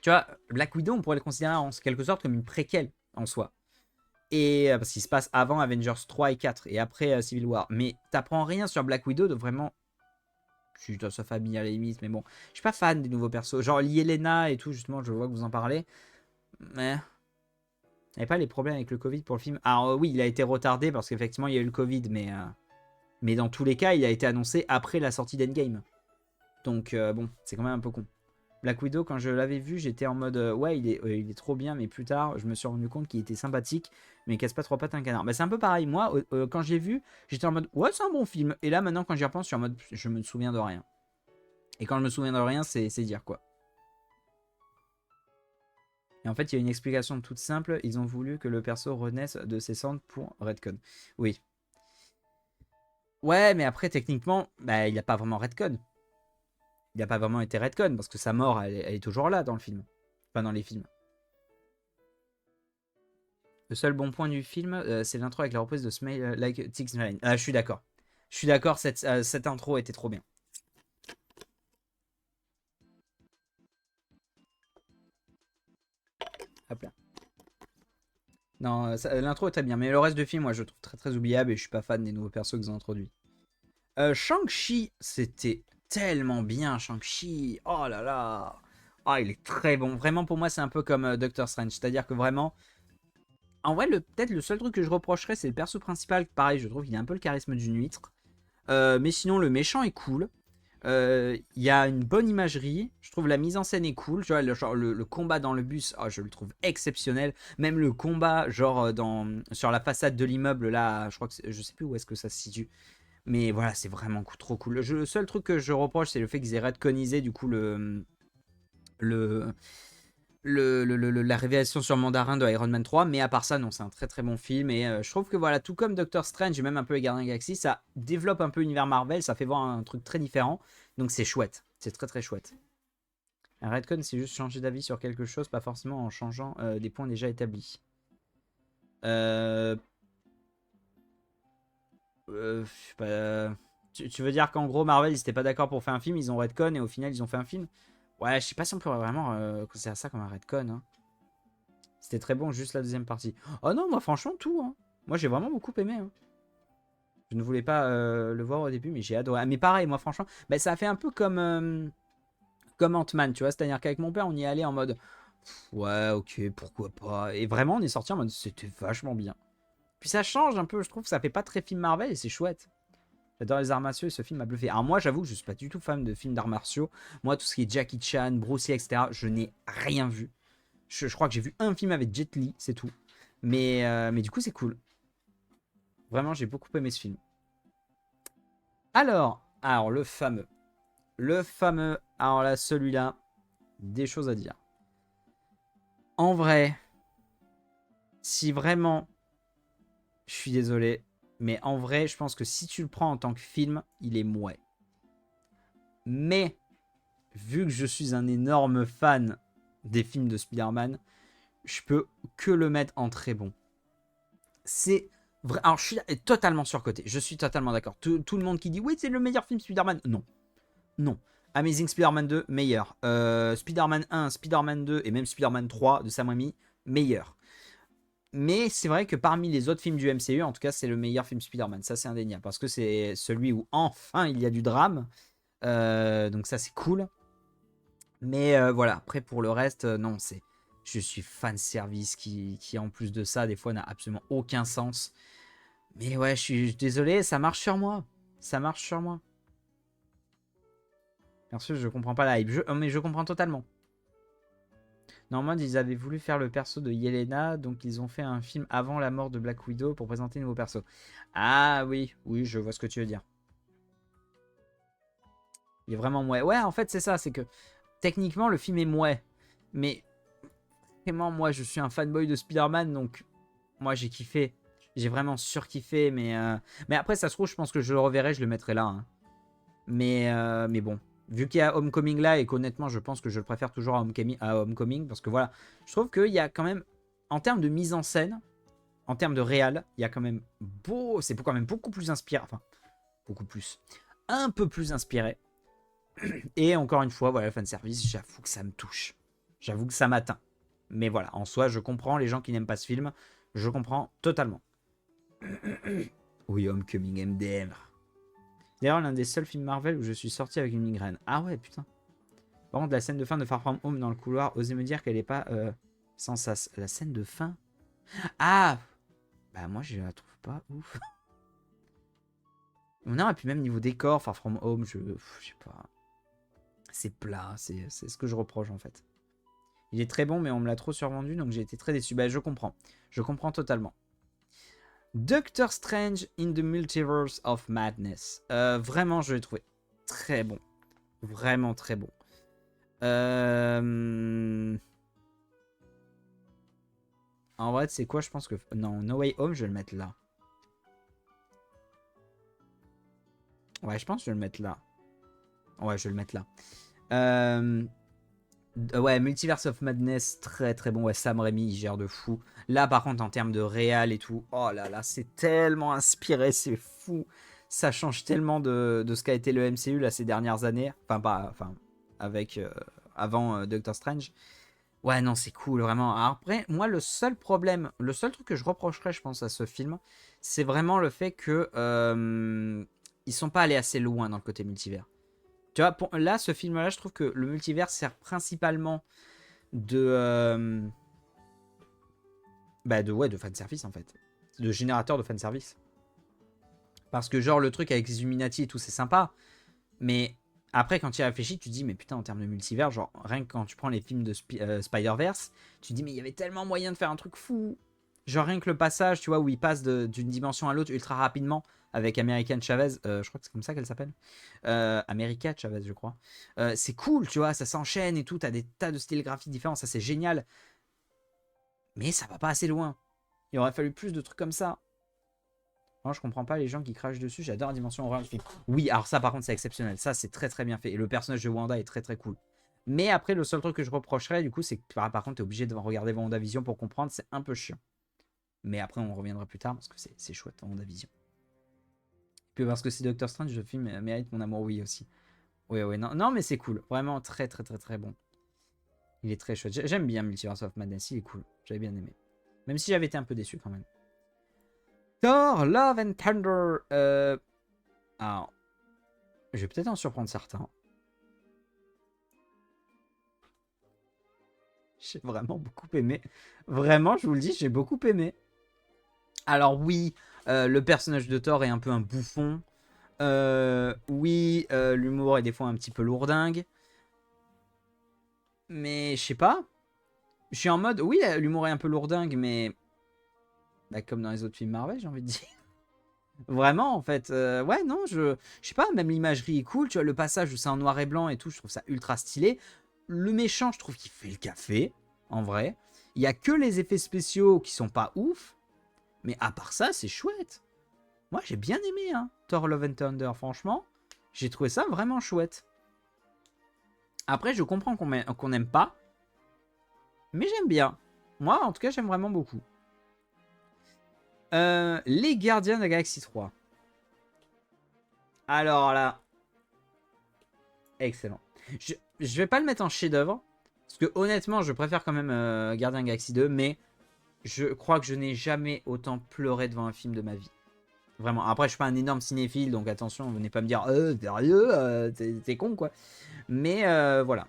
tu vois, Black Widow, on pourrait le considérer en quelque sorte comme une préquelle en soi. Et parce qu'il se passe avant Avengers 3 et 4 et après Civil War. Mais t'apprends rien sur Black Widow de vraiment. Je suis dans sa famille à la limite, mais bon. Je suis pas fan des nouveaux persos. Genre Yelena et tout, justement, je vois que vous en parlez. Mais. Il n'y avait pas les problèmes avec le Covid pour le film. Alors oui, il a été retardé parce qu'effectivement il y a eu le Covid, mais dans tous les cas, il a été annoncé après la sortie d'Endgame. Donc bon, c'est quand même un peu con. Black Widow, quand je l'avais vu, j'étais en mode ouais, il est trop bien, mais plus tard, je me suis rendu compte qu'il était sympathique, mais il casse pas trois pattes à un canard. Bah, c'est un peu pareil. Moi, quand je l'ai vu, j'étais en mode ouais, c'est un bon film. Et là, maintenant, quand j'y repense, je suis en mode je me souviens de rien. Et quand je me souviens de rien, c'est dire quoi. Et en fait, il y a une explication toute simple. Ils ont voulu que le perso renaisse de ses cendres pour Redcon. Oui. Ouais, mais après, techniquement, bah, il n'a pas vraiment Redcon. Il n'a pas vraiment été Redcon parce que sa mort, elle est toujours là dans le film. Enfin, dans les films. Le seul bon point du film, c'est l'intro avec la reprise de Smile Like Teen Spirit. Ah, je suis d'accord. Je suis d'accord, cette intro était trop bien. Hop là. Non, l'intro est très bien, mais le reste du film, moi, je trouve très très oubliable et je suis pas fan des nouveaux persos qu'ils ont introduits. Shang-Chi, c'était tellement bien, Shang-Chi. Oh là là. Oh, il est très bon. Vraiment, pour moi, c'est un peu comme Doctor Strange. C'est-à-dire que vraiment, en vrai, peut-être le seul truc que je reprocherais, c'est le perso principal. Pareil, je trouve qu'il a un peu le charisme d'une huître. Mais sinon, le méchant est cool. Il y a une bonne imagerie. Je trouve la mise en scène est cool. Tu vois, le combat dans le bus, oh, je le trouve exceptionnel. Même le combat, genre, sur la façade de l'immeuble, là, je crois que je sais plus où est-ce que ça se situe. Mais voilà, c'est vraiment trop cool. Le seul truc que je reproche, c'est le fait qu'ils aient retconisé du coup le la révélation sur Mandarin de Iron Man 3, mais à part ça, non, c'est un très très bon film, et je trouve que voilà, tout comme Doctor Strange, et même un peu les Gardiens de la Galaxie, ça développe un peu l'univers Marvel, ça fait voir un truc très différent, donc c'est chouette, c'est très très chouette. Un retcon, c'est juste changer d'avis sur quelque chose, pas forcément en changeant des points déjà établis. Euh... je sais pas, tu veux dire qu'en gros, Marvel, ils étaient pas d'accord pour faire un film, ils ont retcon, et au final, ils ont fait un film. Ouais, je sais pas si on pourrait vraiment considérer ça comme un retcon, hein. C'était très bon, juste la deuxième partie. Oh non, moi franchement tout, hein. Moi j'ai vraiment beaucoup aimé, hein. Je ne voulais pas le voir au début, mais j'ai adoré. Ah, mais pareil, moi franchement, bah, ça a fait un peu comme Ant-Man, tu vois. C'est-à-dire qu'avec mon père, on y allait en mode ouais, ok, pourquoi pas. Et vraiment, on est sorti en mode c'était vachement bien. Puis ça change un peu, je trouve que ça fait pas très film Marvel et c'est chouette. J'adore les arts martiaux et ce film m'a bluffé. Alors moi, j'avoue que je suis pas du tout fan de films d'arts martiaux. Moi, tout ce qui est Jackie Chan, Bruce Lee, etc., je n'ai rien vu. Je crois que j'ai vu un film avec Jet Li, c'est tout. Mais du coup, c'est cool. Vraiment, j'ai beaucoup aimé ce film. Alors le fameux. Le fameux. Alors là, celui-là, des choses à dire. En vrai, si vraiment, je suis désolé, mais en vrai, je pense que si tu le prends en tant que film, il est mouais. Mais, vu que je suis un énorme fan des films de Spider-Man, je peux que le mettre en très bon. C'est vrai. Alors, je suis totalement surcoté. Je suis totalement d'accord. Tout le monde qui dit oui, c'est le meilleur film Spider-Man. Non. Non. Amazing Spider-Man 2, meilleur. Spider-Man 1, Spider-Man 2 et même Spider-Man 3 de Sam Raimi, meilleur. Mais c'est vrai que parmi les autres films du MCU, en tout cas, c'est le meilleur film Spider-Man. Ça, c'est indéniable. Parce que c'est celui où enfin il y a du drame. Donc ça, c'est cool. Mais voilà, après pour le reste, non, c'est. Je suis fan service qui, en plus de ça, des fois n'a absolument aucun sens. Mais ouais, je suis désolé, ça marche sur moi. Ça marche sur moi. Perso, je comprends pas la hype. Mais je comprends totalement. Normalement, ils avaient voulu faire le perso de Yelena, donc ils ont fait un film avant la mort de Black Widow pour présenter un nouveau perso. Ah oui, oui, je vois ce que tu veux dire. Il est vraiment mouais. Ouais, en fait, c'est ça, c'est que techniquement, le film est mouais. Mais vraiment, moi, je suis un fanboy de Spider-Man, donc moi, j'ai kiffé. J'ai vraiment surkiffé, mais après, ça se trouve, je pense que je le reverrai, je le mettrai là, hein. Mais bon, vu qu'il y a Homecoming là, et qu'honnêtement, je pense que je le préfère toujours à Homecoming, parce que voilà, je trouve qu'il y a quand même, en termes de mise en scène, en termes de réal, il y a quand même c'est quand même beaucoup plus inspiré, enfin, beaucoup plus, un peu plus inspiré. Et encore une fois, voilà, le fanservice, j'avoue que ça me touche. J'avoue que ça m'atteint. Mais voilà, en soi, je comprends les gens qui n'aiment pas ce film. Je comprends totalement. Oui, Homecoming MDM. D'ailleurs, l'un des seuls films Marvel où je suis sorti avec une migraine. Ah ouais, putain. Par contre, la scène de fin de Far From Home dans le couloir, osez me dire qu'elle est pas sans sas. La scène de fin. Ah. Bah moi, je la trouve pas ouf. Non, et puis même niveau décor, Far From Home, je sais pas. C'est plat, c'est ce que je reproche en fait. Il est très bon, mais on me l'a trop survendu, donc j'ai été très déçu. Bah je comprends. Je comprends totalement. Doctor Strange in the Multiverse of Madness. Vraiment, je l'ai trouvé très bon. Vraiment très bon. En vrai, c'est quoi? Je pense que... Non, No Way Home, je vais le mettre là. Ouais, je pense que je vais le mettre là. Ouais, je vais le mettre là. Ouais, Multiverse of Madness, très très bon. Ouais, Sam Raimi, il gère de fou. Là, par contre, en termes de réal et tout, oh là là, c'est tellement inspiré, c'est fou. Ça change tellement de ce qu'a été le MCU là ces dernières années. Enfin, avec avant Doctor Strange. Ouais, non, c'est cool, vraiment. Alors après, moi, le seul problème, le seul truc que je reprocherais, je pense, à ce film, c'est vraiment le fait que ils sont pas allés assez loin dans le côté multivers. Tu vois, là, ce film-là, je trouve que le multivers sert principalement de, de fanservice, en fait. De générateur de fanservice. Parce que, genre, le truc avec les Illuminati et tout, c'est sympa. Mais après, quand tu y réfléchis, tu te dis, mais putain, en termes de multivers, genre, rien que quand tu prends les films de Spider-Verse, tu te dis, mais il y avait tellement moyen de faire un truc fou. Genre rien que le passage, tu vois, où il passe d'une dimension à l'autre ultra rapidement avec American Chavez, je crois que c'est comme ça qu'elle s'appelle. America Chavez, je crois. C'est cool, tu vois, ça s'enchaîne et tout, t'as des tas de styles graphiques différents, ça c'est génial. Mais ça va pas assez loin. Il aurait fallu plus de trucs comme ça. Moi, je comprends pas les gens qui crachent dessus. J'adore Dimension Horreur du film. Oui, alors ça, par contre, c'est exceptionnel. Ça, c'est très très bien fait. Et le personnage de Wanda est très très cool. Mais après, le seul truc que je reprocherais, du coup, c'est que par contre, t'es obligé de regarder WandaVision pour comprendre. C'est un peu chiant. Mais après, on reviendra plus tard parce que c'est chouette, WandaVision. Puis parce que c'est Doctor Strange, le film mérite mon amour, oui, aussi. Oui, oui, non, non mais c'est cool. Vraiment très très très très bon. Il est très chouette. J'aime bien Multiverse of Madness, il est cool. J'avais bien aimé. Même si j'avais été un peu déçu quand même. Thor, Love and Thunder. Alors, je vais peut-être en surprendre certains. J'ai vraiment beaucoup aimé. Vraiment, je vous le dis, j'ai beaucoup aimé. Alors oui, le personnage de Thor est un peu un bouffon. Oui, l'humour est des fois un petit peu lourdingue. Mais je sais pas. Je suis en mode, oui, l'humour est un peu lourdingue, mais bah, comme dans les autres films Marvel, j'ai envie de dire. Vraiment, en fait. Ouais, non, je sais pas, même l'imagerie est cool. Tu vois, le passage où c'est en noir et blanc et tout, je trouve ça ultra stylé. Le méchant, je trouve qu'il fait le café, en vrai. Il y a que les effets spéciaux qui sont pas ouf. Mais à part ça, c'est chouette. Moi, j'ai bien aimé, hein, Thor Love and Thunder, franchement. J'ai trouvé ça vraiment chouette. Après, je comprends qu'on n'aime pas. Mais j'aime bien. Moi, en tout cas, j'aime vraiment beaucoup. Les Gardiens de la Galaxie 3. Alors là, excellent. Je vais pas le mettre en chef-d'œuvre. Parce que honnêtement, je préfère quand même Gardien de la Galaxie 2. Mais je crois que je n'ai jamais autant pleuré devant un film de ma vie. Vraiment. Après, je suis pas un énorme cinéphile. Donc attention, venez pas me dire sérieux, t'es con quoi. Mais voilà.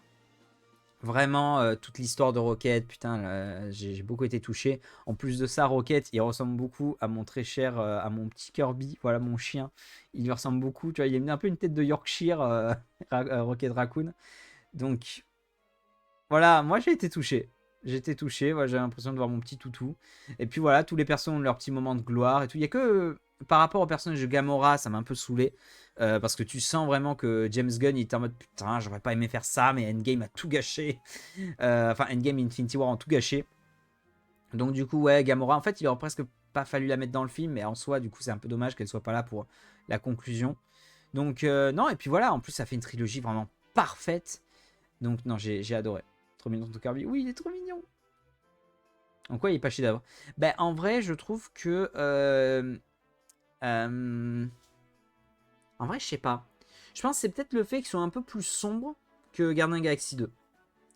Vraiment, toute l'histoire de Rocket, putain, j'ai beaucoup été touché. En plus de ça, Rocket, il ressemble beaucoup à mon très cher, à mon petit Kirby, voilà mon chien. Il lui ressemble beaucoup, tu vois, il a un peu une tête de Yorkshire, Rocket Raccoon. Donc, voilà, moi j'ai été touché. J'ai été touché, voilà, j'ai l'impression de voir mon petit toutou. Et puis voilà, tous les personnages ont leur petit moment de gloire et tout. Il y a que par rapport au personnage de Gamora, ça m'a un peu saoulé. Parce que tu sens vraiment que James Gunn il est en mode putain, j'aurais pas aimé faire ça, mais Endgame a tout gâché. Enfin, Endgame et Infinity War ont tout gâché. Donc, du coup, ouais, Gamora, en fait, il aurait presque pas fallu la mettre dans le film, mais en soi, du coup, c'est un peu dommage qu'elle soit pas là pour la conclusion. Donc, non, et puis voilà, en plus, ça fait une trilogie vraiment parfaite. Donc, non, j'ai adoré. Trop mignon, ton Kirby. Oui, il est trop mignon. En quoi il est pas chef-d'œuvre? Ben, en vrai, je trouve que. Euh, En vrai, je sais pas. Je pense que c'est peut-être le fait qu'ils soient un peu plus sombres que Gardien Galaxy 2.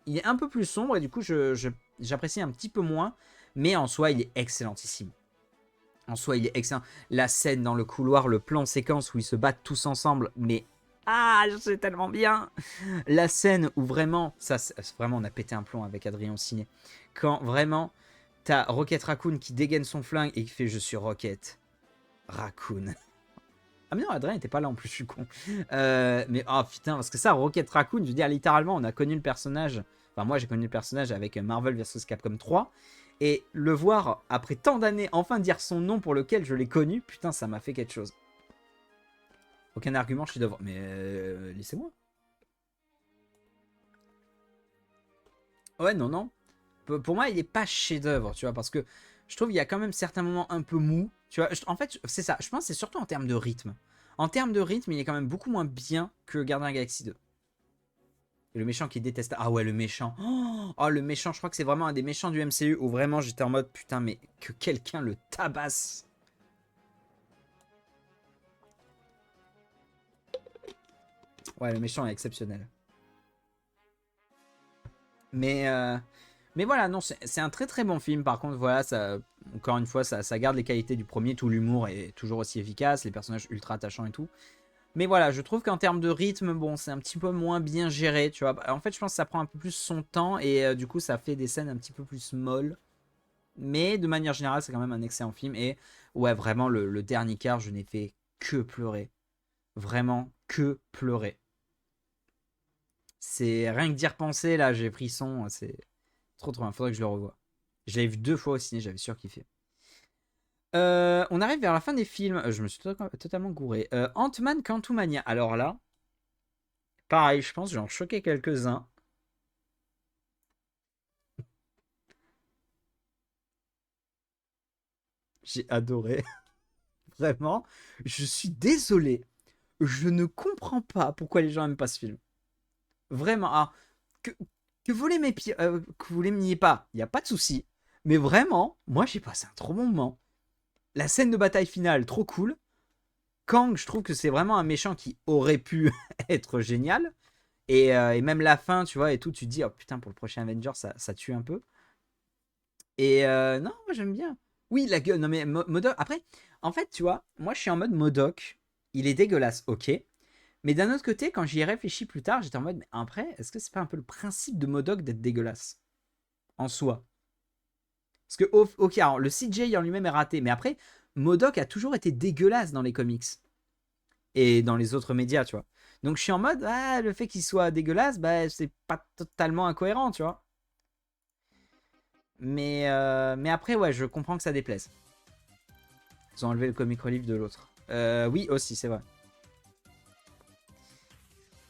Il est un peu plus sombre et du coup, j'apprécie un petit peu moins. Mais en soi, il est excellentissime. En soi, il est excellent. La scène dans le couloir, le plan séquence où ils se battent tous ensemble, mais ah, je sais tellement bien. La scène où vraiment, ça, vraiment, on a pété un plomb avec Adrien Ciné. Quand vraiment, t'as Rocket Raccoon qui dégaine son flingue et qui fait je suis Rocket Raccoon. Ah mais non, Adrien n'était pas là en plus, je suis con. Mais oh putain, parce que ça, Rocket Raccoon, je veux dire, littéralement, on a connu le personnage. Enfin, moi, j'ai connu le personnage avec Marvel vs Capcom 3. Et le voir, après tant d'années, enfin dire son nom pour lequel je l'ai connu, putain, ça m'a fait quelque chose. Aucun argument, je suis devant. Mais laissez-moi. Ouais, non, non. Pour moi, il est pas chef-d'œuvre, tu vois, parce que je trouve qu'il y a quand même certains moments un peu mous. Tu vois, en fait, c'est ça. Je pense que c'est surtout en termes de rythme. En termes de rythme, il est quand même beaucoup moins bien que Gardien Galaxy 2. Et le méchant qui déteste. Ah ouais, le méchant. Oh, le méchant, je crois que c'est vraiment un des méchants du MCU où vraiment j'étais en mode putain, mais que quelqu'un le tabasse. Ouais, le méchant est exceptionnel. Mais, euh, mais voilà, non, c'est un très très bon film. Par contre, voilà, ça, encore une fois, ça garde les qualités du premier. Tout l'humour est toujours aussi efficace, les personnages ultra attachants et tout. Mais voilà, je trouve qu'en termes de rythme, bon, c'est un petit peu moins bien géré, tu vois. En fait, je pense que ça prend un peu plus son temps et du coup, ça fait des scènes un petit peu plus molles. Mais de manière générale, c'est quand même un excellent film. Et ouais, vraiment, le dernier quart, je n'ai fait que pleurer. Vraiment que pleurer. C'est rien que d'y repenser, là, j'ai frisson. C'est trop trop bien. Faudrait que je le revoie. Je l'avais vu 2 fois au ciné, j'avais surkiffé. On arrive vers la fin des films. Je me suis totalement gouré. Ant-Man Quantumania. Alors là, pareil, je pense que j'en choquais quelques-uns. J'ai adoré. Vraiment. Je suis désolé. Je ne comprends pas pourquoi les gens n'aiment pas ce film. Vraiment. Ah, que, que vous l'aimiez que vous l'aimiez pas, il n'y a pas de souci. Mais vraiment, moi j'ai passé un trop bon moment. La scène de bataille finale, trop cool. Kang, je trouve que c'est vraiment un méchant qui aurait pu être génial. Et même la fin, tu vois, et tout, tu te dis, oh putain, pour le prochain Avenger, ça tue un peu. Et non, moi j'aime bien. Oui, la gueule, non mais Modok, après, en fait, tu vois, moi je suis en mode Modok, il est dégueulasse, ok. Mais d'un autre côté, quand j'y ai réfléchi plus tard, j'étais en mode, mais après, est-ce que c'est pas un peu le principe de Modok d'être dégueulasse en soi? Parce que, ok, alors, le CJ en lui-même est raté, mais après, Modok a toujours été dégueulasse dans les comics et dans les autres médias, tu vois. Donc je suis en mode, ah, le fait qu'il soit dégueulasse, bah, c'est pas totalement incohérent, tu vois. Mais après, ouais, je comprends que ça déplaise. Ils ont enlevé le comic relief de l'autre. Oui, aussi, c'est vrai.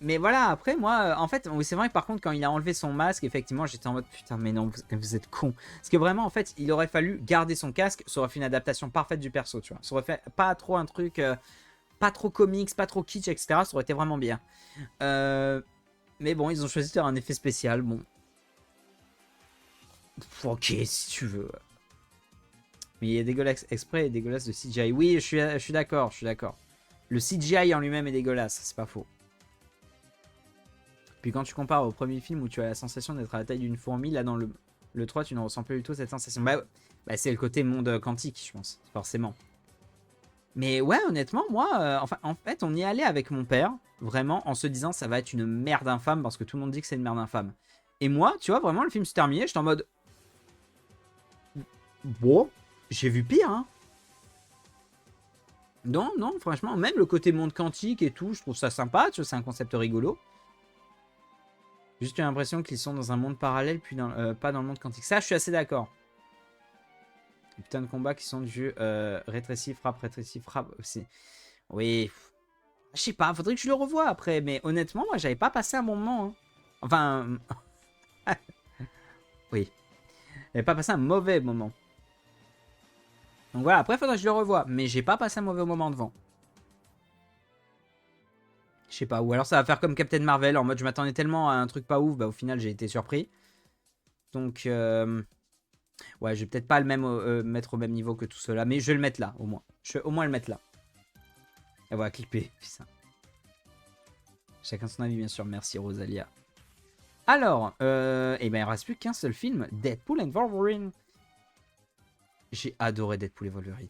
Mais voilà, après, moi, en fait, c'est vrai que par contre, quand il a enlevé son masque, effectivement, j'étais en mode putain, mais non, vous êtes con. Parce que vraiment, en fait, il aurait fallu garder son casque, ça aurait fait une adaptation parfaite du perso, tu vois. Ça aurait fait pas trop un truc, pas trop comics, pas trop kitsch, etc. Ça aurait été vraiment bien. Mais bon, ils ont choisi de faire un effet spécial, bon. Ok, si tu veux. Mais il est dégueulasse exprès et dégueulasse de CGI. Oui, je suis d'accord, je suis d'accord. Le CGI en lui-même est dégueulasse, c'est pas faux. Puis quand tu compares au premier film où tu as la sensation d'être à la taille d'une fourmi, là dans le 3, tu ne ressens plus du tout cette sensation. Bah c'est le côté monde quantique, je pense, forcément. Mais ouais, honnêtement, moi, enfin, en fait, on y allait avec mon père, vraiment, en se disant ça va être une merde infâme parce que tout le monde dit que c'est une merde infâme. Et moi, tu vois, vraiment, le film s'est terminé, j'étais en mode. Bon, j'ai vu pire, hein. Non, non, franchement, même le côté monde quantique et tout, je trouve ça sympa, tu vois, c'est un concept rigolo. Juste l'impression qu'ils sont dans un monde parallèle, puis pas dans le monde quantique. Ça, je suis assez d'accord. Les putains de combats qui sont du jeu rétréci, frappe aussi. Oui, je sais pas, faudrait que je le revoie après, mais honnêtement, moi, j'avais pas passé un bon moment. Hein. Enfin, oui, j'avais pas passé un mauvais moment. Donc voilà, après, faudrait que je le revoie, mais j'ai pas passé un mauvais moment devant. Je sais pas, ou alors ça va faire comme Captain Marvel, en mode je m'attendais tellement à un truc pas ouf, bah au final j'ai été surpris. Donc, ouais, je vais peut-être pas le même, mettre au même niveau que tout cela, mais je vais le mettre là, au moins. Je vais au moins le mettre là. Et voilà, clipper, putain. Chacun son avis, bien sûr, merci Rosalia. Alors, eh ben, il ne reste plus qu'un seul film, Deadpool and Wolverine. J'ai adoré Deadpool et Wolverine.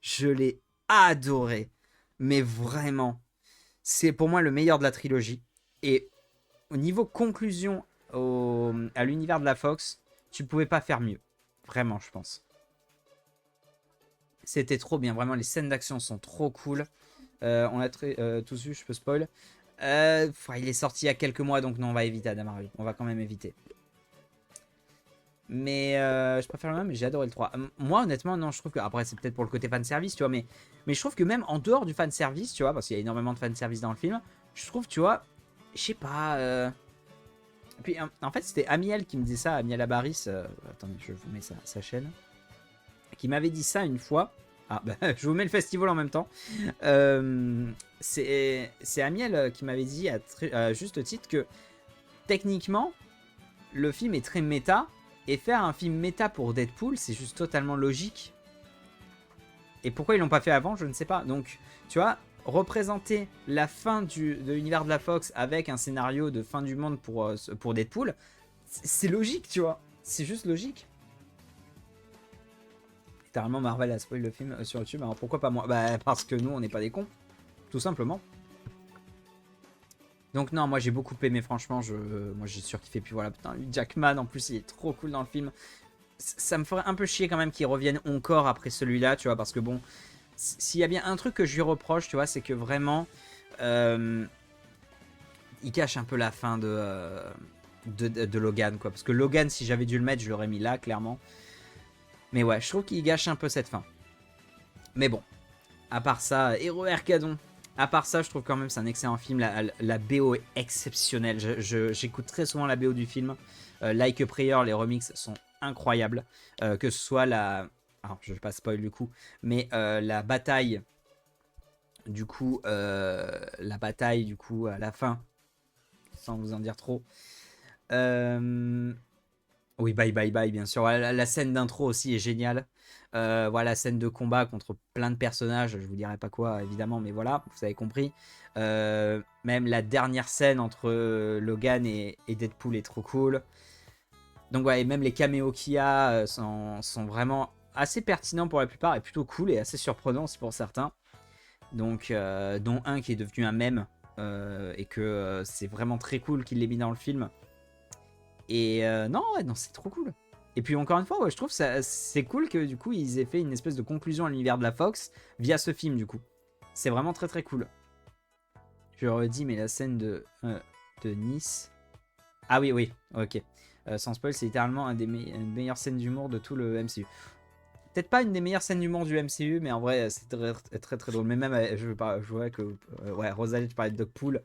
Je l'ai adoré, mais vraiment. C'est pour moi le meilleur de la trilogie. Et au niveau conclusion à l'univers de la Fox, tu pouvais pas faire mieux. Vraiment, je pense. C'était trop bien. Vraiment, les scènes d'action sont trop cool. On a tous vu, je peux spoil. Il est sorti il y a quelques mois, donc non, on va éviter Adam Harvey. On va quand même éviter. Mais je préfère le même, mais j'ai adoré le 3. Moi, honnêtement, non, je trouve que. Après, c'est peut-être pour le côté fanservice, tu vois, mais je trouve que même en dehors du fanservice, tu vois, parce qu'il y a énormément de fanservice dans le film, je trouve, tu vois, je sais pas. Puis en fait, c'était Amiel qui me disait ça, Amiel Abaris. Attendez, je vous mets sa chaîne. Qui m'avait dit ça une fois. Ah, bah, je vous mets le festival en même temps. C'est Amiel qui m'avait dit à juste titre que techniquement, le film est très méta. Et faire un film méta pour Deadpool, c'est juste totalement logique. Et pourquoi ils l'ont pas fait avant, je ne sais pas. Donc, tu vois, représenter la fin de l'univers de la Fox avec un scénario de fin du monde pour Deadpool, c'est logique, tu vois. C'est juste logique. Littéralement, Marvel a spoil le film sur YouTube. Alors pourquoi pas moi? Bah, parce que nous, on n'est pas des cons. Tout simplement. Donc non, moi j'ai beaucoup aimé, franchement, moi j'ai surkiffé. Puis voilà, putain, Jackman, en plus, il est trop cool dans le film. Ça me ferait un peu chier quand même qu'il revienne encore après celui-là, tu vois, parce que bon, s'il y a bien un truc que je lui reproche, tu vois, c'est que vraiment, il cache un peu la fin de Logan, quoi. Parce que Logan, si j'avais dû le mettre, je l'aurais mis là, clairement. Mais ouais, je trouve qu'il gâche un peu cette fin. Mais bon, à part ça, Héros Arcadon. À part ça, je trouve quand même c'est un excellent film. La BO est exceptionnelle. J'écoute très souvent la BO du film. Like a Prayer, les remixes sont incroyables. Que ce soit la... Alors, je ne vais pas spoil du coup. Mais la bataille... Du coup, à la fin, sans vous en dire trop. Oui, bye bye bye, bien sûr. La scène d'intro aussi est géniale. Voilà, la scène de combat contre plein de personnages. Je vous dirai pas quoi, évidemment, mais voilà, vous avez compris. Même la dernière scène entre Logan et Deadpool est trop cool. Donc, ouais, et même les caméos qu'il y a sont vraiment assez pertinents pour la plupart et plutôt cool et assez surprenants aussi pour certains. Donc, dont un qui est devenu un mème et que c'est vraiment très cool qu'il l'ait mis dans le film. Et non, c'est trop cool. Et puis encore une fois, ouais, je trouve c'est cool que du coup ils aient fait une espèce de conclusion à l'univers de la Fox via ce film du coup. C'est vraiment très très cool. Je redis, mais la scène de Nice. Ah oui, oui, ok. Sans spoil, c'est littéralement une meilleure scène d'humour de tout le MCU. Peut-être pas une des meilleures scènes d'humour du MCU, mais en vrai, c'est très, très très drôle. Mais même, je vois que. Ouais, Rosalie, tu parlais de Dogpool.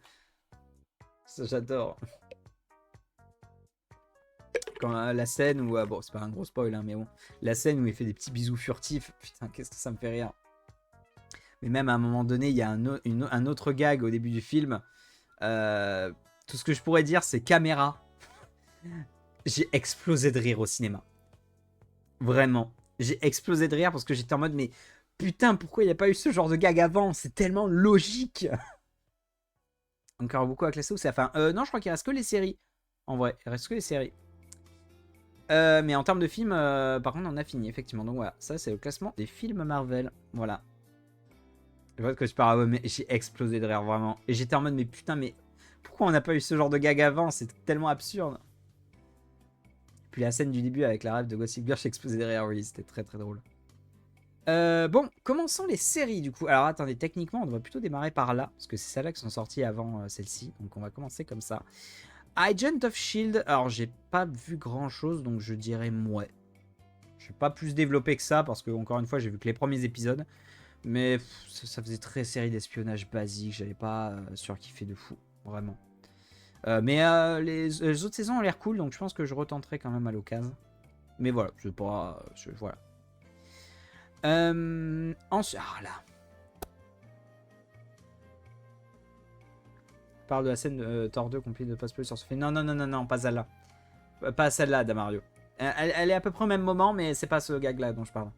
Ça, j'adore. Quand la scène où. Bon, c'est pas un gros spoil, hein, mais bon. La scène où il fait des petits bisous furtifs. Putain, qu'est-ce que ça me fait rire. Mais même à un moment donné, il y a un autre gag au début du film. Tout ce que je pourrais dire, c'est caméra. J'ai explosé de rire au cinéma. Vraiment. J'ai explosé de rire parce que j'étais en mode, mais putain, pourquoi il n'y a pas eu ce genre de gag avant? C'est tellement logique. Encore beaucoup à classer ou c'est la fin? Non, je crois qu'il reste que les séries. En vrai, il reste que les séries. Mais en termes de films, par contre, on a fini, effectivement. Donc voilà, ça, c'est le classement des films Marvel. Voilà. Je vois que tu parles, mais j'ai explosé de rire, vraiment. Et j'étais en mode, mais putain, mais pourquoi on n'a pas eu ce genre de gag avant? C'est tellement absurde. Puis la scène du début avec la rêve de Gossip Girl, j'ai explosé de rire, oui, c'était très très drôle. Bon, commençons les séries du coup. Alors attendez, techniquement, on devrait plutôt démarrer par là, parce que c'est celles-là qui sont sorties avant celle-ci. Donc on va commencer comme ça. Agent of Shield, alors j'ai pas vu grand-chose, donc je dirais mouais. Je vais pas plus développer que ça, parce que encore une fois, j'ai vu que les premiers épisodes. Mais ça faisait très série d'espionnage basique, j'avais pas surkiffé de fou, vraiment. Mais les autres saisons ont l'air cool, donc je pense que je retenterai quand même à l'occasion. Mais voilà, je sais pas... voilà. Ensuite... Ah là. Je parle de la scène de Thor 2 compliquée de pas spoiler sur ce film. Non, non, non, non, non, pas celle-là. Pas celle-là, Damario. Elle est à peu près au même moment, mais c'est pas ce gag-là dont je parle.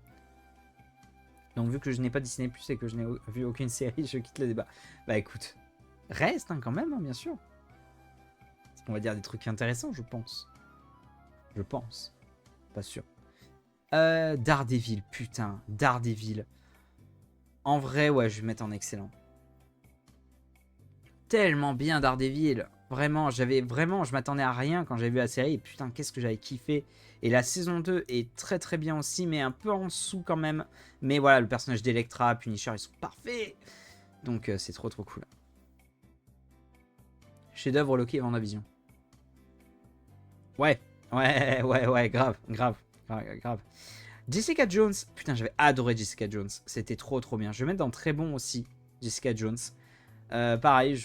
Donc vu que je n'ai pas Disney Plus et que je n'ai vu aucune série, je quitte le débat. Bah écoute, reste hein, quand même, hein, bien sûr. On va dire des trucs intéressants, je pense. Je pense. Pas sûr. Daredevil, putain, Daredevil. En vrai, ouais, je vais mettre en excellent. Tellement bien Daredevil. Vraiment, je m'attendais à rien quand j'ai vu la série. Et putain, qu'est-ce que j'avais kiffé. Et la saison 2 est très très bien aussi, mais un peu en dessous quand même. Mais voilà, le personnage d'Electra, Punisher, ils sont parfaits. Donc c'est trop trop cool. Chef-d'œuvre Loki et Vendavision. Ouais, ouais, grave. Jessica Jones, putain, j'avais adoré Jessica Jones. C'était trop trop bien. Je vais mettre dans très bon aussi, Jessica Jones. Pareil,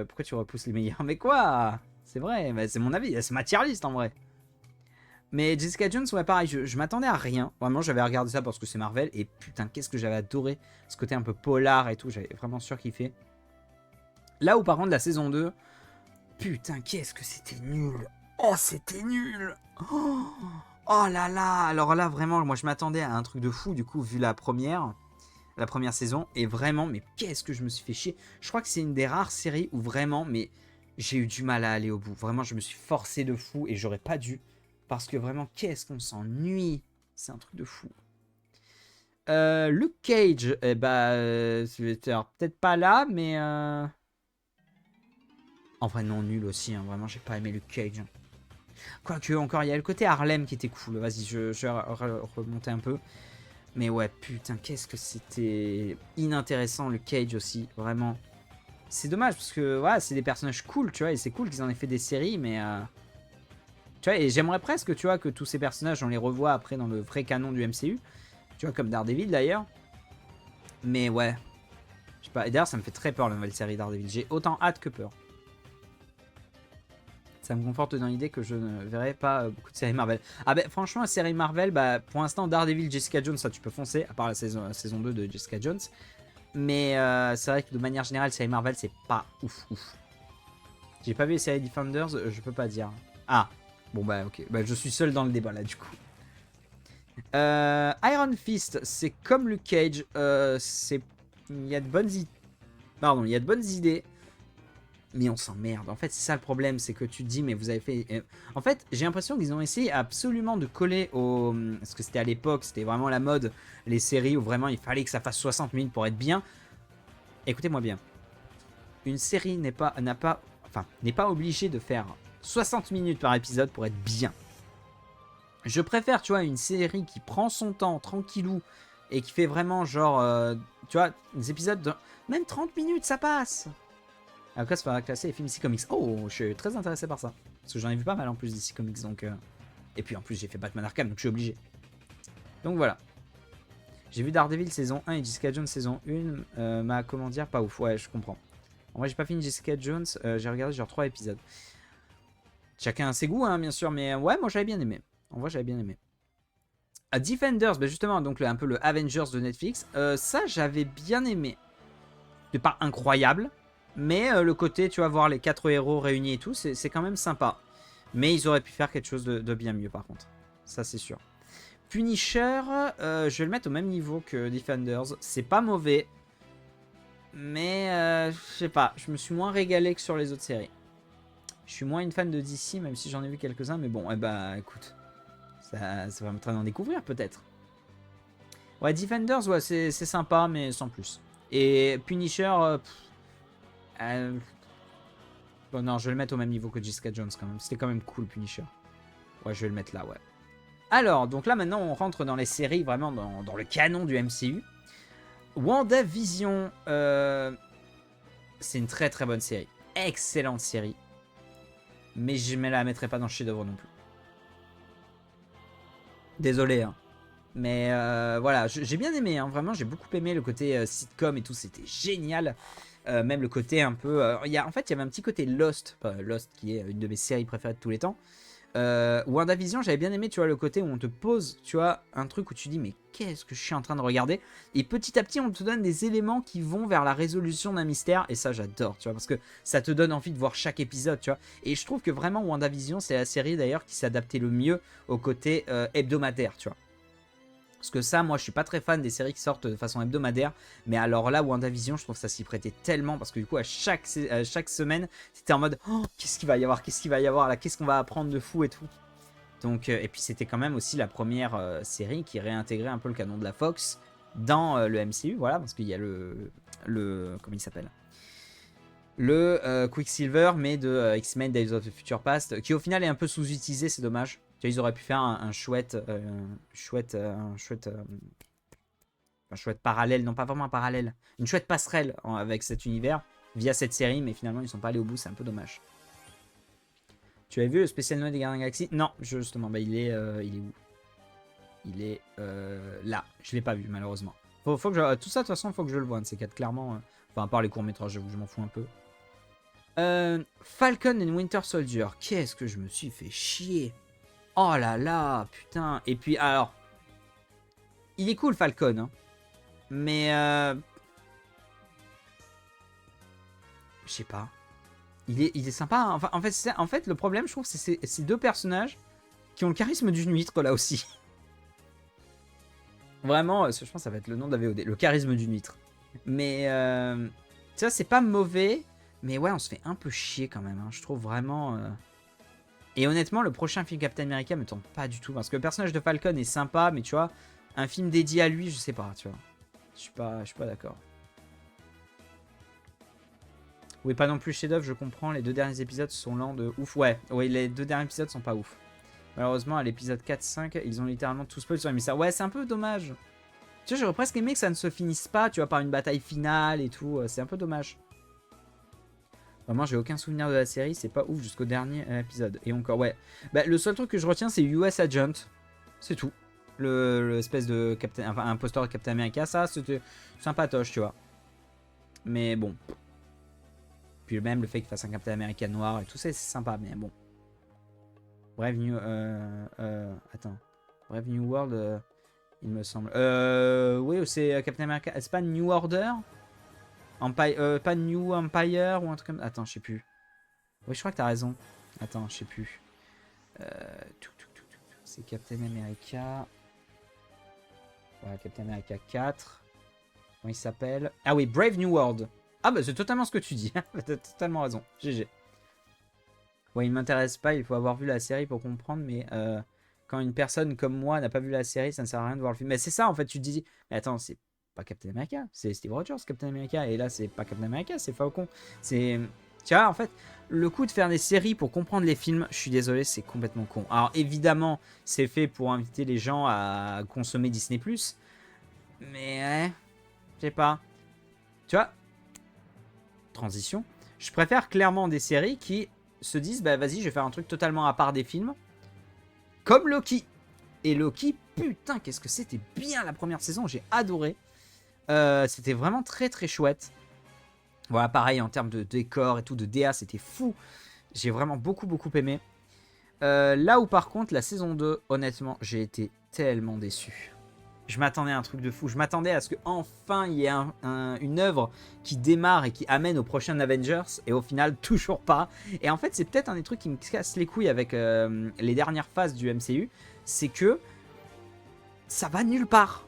pourquoi tu repousses les meilleurs? Mais quoi? C'est vrai, mais c'est mon avis, c'est ma tier list en vrai. Mais Jessica Jones, ouais, pareil, je m'attendais à rien. Vraiment, j'avais regardé ça parce que c'est Marvel. Et putain, qu'est-ce que j'avais adoré. Ce côté un peu polar et tout, j'avais vraiment surkiffé. Là où par contre, la saison 2, putain, qu'est-ce que c'était nul. Oh, c'était nul. Oh là là. Alors là, vraiment, moi je m'attendais à un truc de fou, du coup, vu la première saison. Et vraiment, mais qu'est-ce que je me suis fait chier. Je crois que c'est une des rares séries où vraiment, mais j'ai eu du mal à aller au bout. Vraiment, je me suis forcé de fou et j'aurais pas dû. Parce que vraiment, qu'est-ce qu'on s'ennuie. C'est un truc de fou. Luke Cage, eh bah, peut-être pas là, mais... En vrai, non, nul aussi. Hein. Vraiment, j'ai pas aimé Luke Cage. Quoique, encore, il y a le côté Harlem qui était cool. Vas-y, je vais remonter un peu. Mais ouais, putain, qu'est-ce que c'était inintéressant, Luke Cage aussi. Vraiment. C'est dommage, parce que, voilà, c'est des personnages cool, tu vois. Et c'est cool qu'ils en aient fait des séries, mais... Tu vois, et j'aimerais presque, tu vois, que tous ces personnages, on les revoit après dans le vrai canon du MCU. Tu vois, comme Daredevil, d'ailleurs. Mais ouais. Je sais pas. Et d'ailleurs, ça me fait très peur la nouvelle série Daredevil. J'ai autant hâte que peur. Ça me conforte dans l'idée que je ne verrai pas beaucoup de séries Marvel. Ah ben franchement, la série Marvel, bah, pour l'instant, Daredevil, Jessica Jones, ça tu peux foncer, à part la saison 2 de Jessica Jones. Mais c'est vrai que de manière générale, série Marvel, c'est pas ouf. J'ai pas vu les séries Defenders, je peux pas dire. Ah, bon bah ok, bah, je suis seul dans le débat là du coup. Iron Fist, c'est comme Luke Cage, il y a de bonnes idées. Pardon, il y a de bonnes idées. Mais on s'emmerde. En fait, c'est ça le problème, c'est que tu te dis, mais vous avez fait... En fait, j'ai l'impression qu'ils ont essayé absolument de coller au... Parce que c'était à l'époque, c'était vraiment la mode, les séries où vraiment il fallait que ça fasse 60 minutes pour être bien. Écoutez-moi bien. Une série n'est pas obligée de faire 60 minutes par épisode pour être bien. Je préfère, tu vois, une série qui prend son temps, tranquillou, et qui fait vraiment genre... tu vois, des épisodes de... Même 30 minutes, ça passe. Après, ça va classer les films DC Comics. Oh, je suis très intéressé par ça. Parce que j'en ai vu pas mal en plus DC Comics. Donc, et puis en plus, j'ai fait Batman Arkham, donc je suis obligé. Donc voilà. J'ai vu Daredevil saison 1 et Jessica Jones saison 1. Comment dire, pas ouf. Ouais, je comprends. En vrai, j'ai pas fini Jessica Jones. J'ai regardé genre 3 épisodes. Chacun a ses goûts, hein, bien sûr. Mais ouais, moi j'avais bien aimé. En vrai, j'avais bien aimé. Defenders, bah justement, donc un peu le Avengers de Netflix. Ça, j'avais bien aimé. C'est pas incroyable. Mais le côté, tu vas voir les 4 héros réunis et tout, c'est quand même sympa. Mais ils auraient pu faire quelque chose de bien mieux par contre. Ça c'est sûr. Punisher, je vais le mettre au même niveau que Defenders. C'est pas mauvais. Mais je sais pas, je me suis moins régalé que sur les autres séries. Je suis moins une fan de DC, même si j'en ai vu quelques-uns. Mais bon, eh bah écoute, ça va me traîner d'en découvrir peut-être. Ouais, Defenders, ouais, c'est sympa, mais sans plus. Et Punisher... Bon, non, je vais le mettre au même niveau que Jessica Jones quand même. C'était quand même cool, Punisher. Ouais, je vais le mettre là, ouais. Alors, donc là, maintenant, on rentre dans les séries, vraiment dans le canon du MCU. WandaVision, c'est une très très bonne série. Excellente série. Mais je ne la mettrai pas dans le chef-d'œuvre non plus. Désolé, hein. Mais voilà, j'ai bien aimé, hein, vraiment, j'ai beaucoup aimé le côté sitcom et tout, c'était génial. Même le côté un peu... en fait, il y avait un petit côté Lost, Lost qui est une de mes séries préférées de tous les temps. WandaVision, j'avais bien aimé, tu vois, le côté où on te pose, tu vois, un truc où tu dis, mais qu'est-ce que je suis en train de regarder? Et petit à petit, on te donne des éléments qui vont vers la résolution d'un mystère, et ça, j'adore, tu vois, parce que ça te donne envie de voir chaque épisode, tu vois. Et je trouve que vraiment, WandaVision, c'est la série d'ailleurs qui s'adaptait le mieux au côté hebdomadaire, tu vois. Parce que ça, moi, je suis pas très fan des séries qui sortent de façon hebdomadaire. Mais alors là, WandaVision, je trouve que ça s'y prêtait tellement. Parce que du coup, à chaque semaine, c'était en mode oh, qu'est-ce qu'il va y avoir? Qu'est-ce qu'il va y avoir là? Qu'est-ce qu'on va apprendre de fou et tout. Donc, et puis, c'était quand même aussi la première série qui réintégrait un peu le canon de la Fox dans le MCU. Voilà, parce qu'il y a comment il s'appelle? Le Quicksilver, mais de X-Men Days of the Future Past, qui au final est un peu sous-utilisé, c'est dommage. Ils auraient pu faire un chouette parallèle, non pas vraiment un parallèle, une chouette passerelle avec cet univers via cette série, mais finalement ils sont pas allés au bout, c'est un peu dommage. Tu as vu le spécial Noël des Gardiens de la Galaxie? Non, justement, bah il est où? Il est là, je l'ai pas vu malheureusement. Faut que tout ça de toute façon, faut que je le voie, ces 4 clairement. Enfin, à part les courts-métrages, je m'en fous un peu. Falcon and Winter Soldier, qu'est-ce que je me suis fait chier. Oh là là, putain. Et puis, alors, il est cool, Falcon. Hein. Mais, je sais pas. Il est sympa. Hein. Enfin, en fait, le problème, je trouve, c'est ces deux personnages qui ont le charisme d'une huître, là aussi. Vraiment, je pense que ça va être le nom de la VOD. Le charisme d'une huître. Mais, tu vois, c'est pas mauvais. Mais ouais, on se fait un peu chier quand même. Hein. Je trouve vraiment... Et honnêtement, le prochain film Captain America me tente pas du tout. Parce que le personnage de Falcon est sympa, mais tu vois, un film dédié à lui, je sais pas, tu vois. Je suis pas d'accord. Oui, pas non plus chef-d'œuvre, je comprends. Les 2 derniers épisodes sont lents de ouf. Ouais, les 2 derniers épisodes sont pas ouf. Malheureusement, à l'épisode 4-5, ils ont littéralement tout spoil sur les mystères. Ouais, c'est un peu dommage. Tu vois, j'aurais presque aimé que ça ne se finisse pas, tu vois, par une bataille finale et tout. C'est un peu dommage. Vraiment, j'ai aucun souvenir de la série, c'est pas ouf jusqu'au dernier épisode. Et encore, ouais. Bah, le seul truc que je retiens, c'est US Agent. C'est tout. L'espèce de enfin, un poster de Captain America, ça c'était sympatoche, tu vois. Mais bon. Puis même le fait qu'il fasse un Captain America noir et tout ça, c'est sympa, mais bon. Brave New... attends. Brave New World, il me semble. Oui, c'est Captain America. C'est pas New Order Empire, pas New Empire ou un truc comme... Attends, je sais plus. Oui, je crois que t'as raison. Attends, je sais plus. C'est Captain America... Voilà, Captain America 4. Comment il s'appelle? Ah oui, Brave New World. Ah bah c'est totalement ce que tu dis. T'as totalement raison. GG. Ouais, il m'intéresse pas, il faut avoir vu la série pour comprendre, mais quand une personne comme moi n'a pas vu la série, ça ne sert à rien de voir le film. Mais c'est ça en fait, tu te dis, mais attends, c'est pas Captain America, c'est Steve Rogers, Captain America, et là c'est pas Captain America, c'est Falcon. C'est... Tu vois, en fait, le coup de faire des séries pour comprendre les films, je suis désolé, c'est complètement con. Alors évidemment, c'est fait pour inviter les gens à consommer Disney+, mais ouais, je sais pas. Tu vois, transition. Je préfère clairement des séries qui se disent, bah vas-y, je vais faire un truc totalement à part des films. Comme Loki. Et Loki, putain, qu'est-ce que c'était bien la première saison, j'ai adoré. C'était vraiment très très chouette. Voilà, pareil, en termes de décor et tout, de DA, c'était fou. J'ai vraiment beaucoup aimé. Là où par contre, la saison 2, honnêtement, j'ai été tellement déçu. Je m'attendais à un truc de fou. Je m'attendais à ce qu'enfin il y ait une œuvre qui démarre et qui amène au prochain Avengers. Et au final, toujours pas. Et en fait, c'est peut-être un des trucs qui me casse les couilles avec les dernières phases du MCU. C'est que ça va nulle part.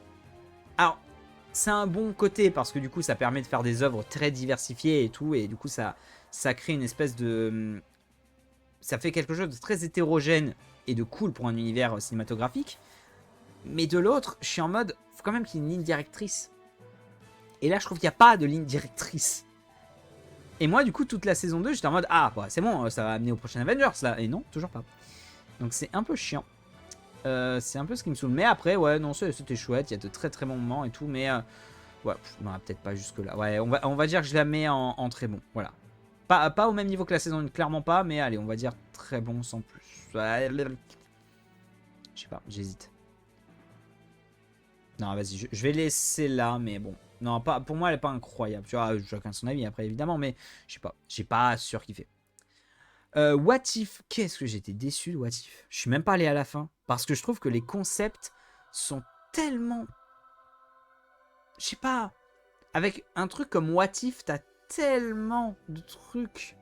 Alors, c'est un bon côté parce que du coup, ça permet de faire des œuvres très diversifiées et tout. Et du coup, ça crée une espèce de... Ça fait quelque chose de très hétérogène et de cool pour un univers cinématographique. Mais de l'autre, je suis en mode, faut quand même qu'il y ait une ligne directrice. Et là, je trouve qu'il n'y a pas de ligne directrice. Et moi, du coup, toute la saison 2, j'étais en mode, ah, bah, c'est bon, ça va amener au prochain Avengers, là. Et non, toujours pas. Donc c'est un peu chiant. C'est un peu ce qui me saoule. Mais après, ouais, non, c'était chouette. Il y a de très très bons moments et tout. Mais, ouais, non, peut-être pas jusque-là. Ouais, on va dire que je la mets en très bon. Voilà. Pas au même niveau que la saison 1, clairement pas. Mais allez, on va dire très bon sans plus. Je sais pas, j'hésite. Non, vas-y, je vais laisser là, mais bon. Non, pas, pour moi, elle est pas incroyable. Tu vois, chacun son avis après, évidemment, mais je sais pas. J'ai pas surkiffé. What If, qu'est-ce que j'étais déçu de What If. Je suis même pas allé à la fin. Parce que je trouve que les concepts sont tellement... Je sais pas. Avec un truc comme What If, t'as tellement de trucs.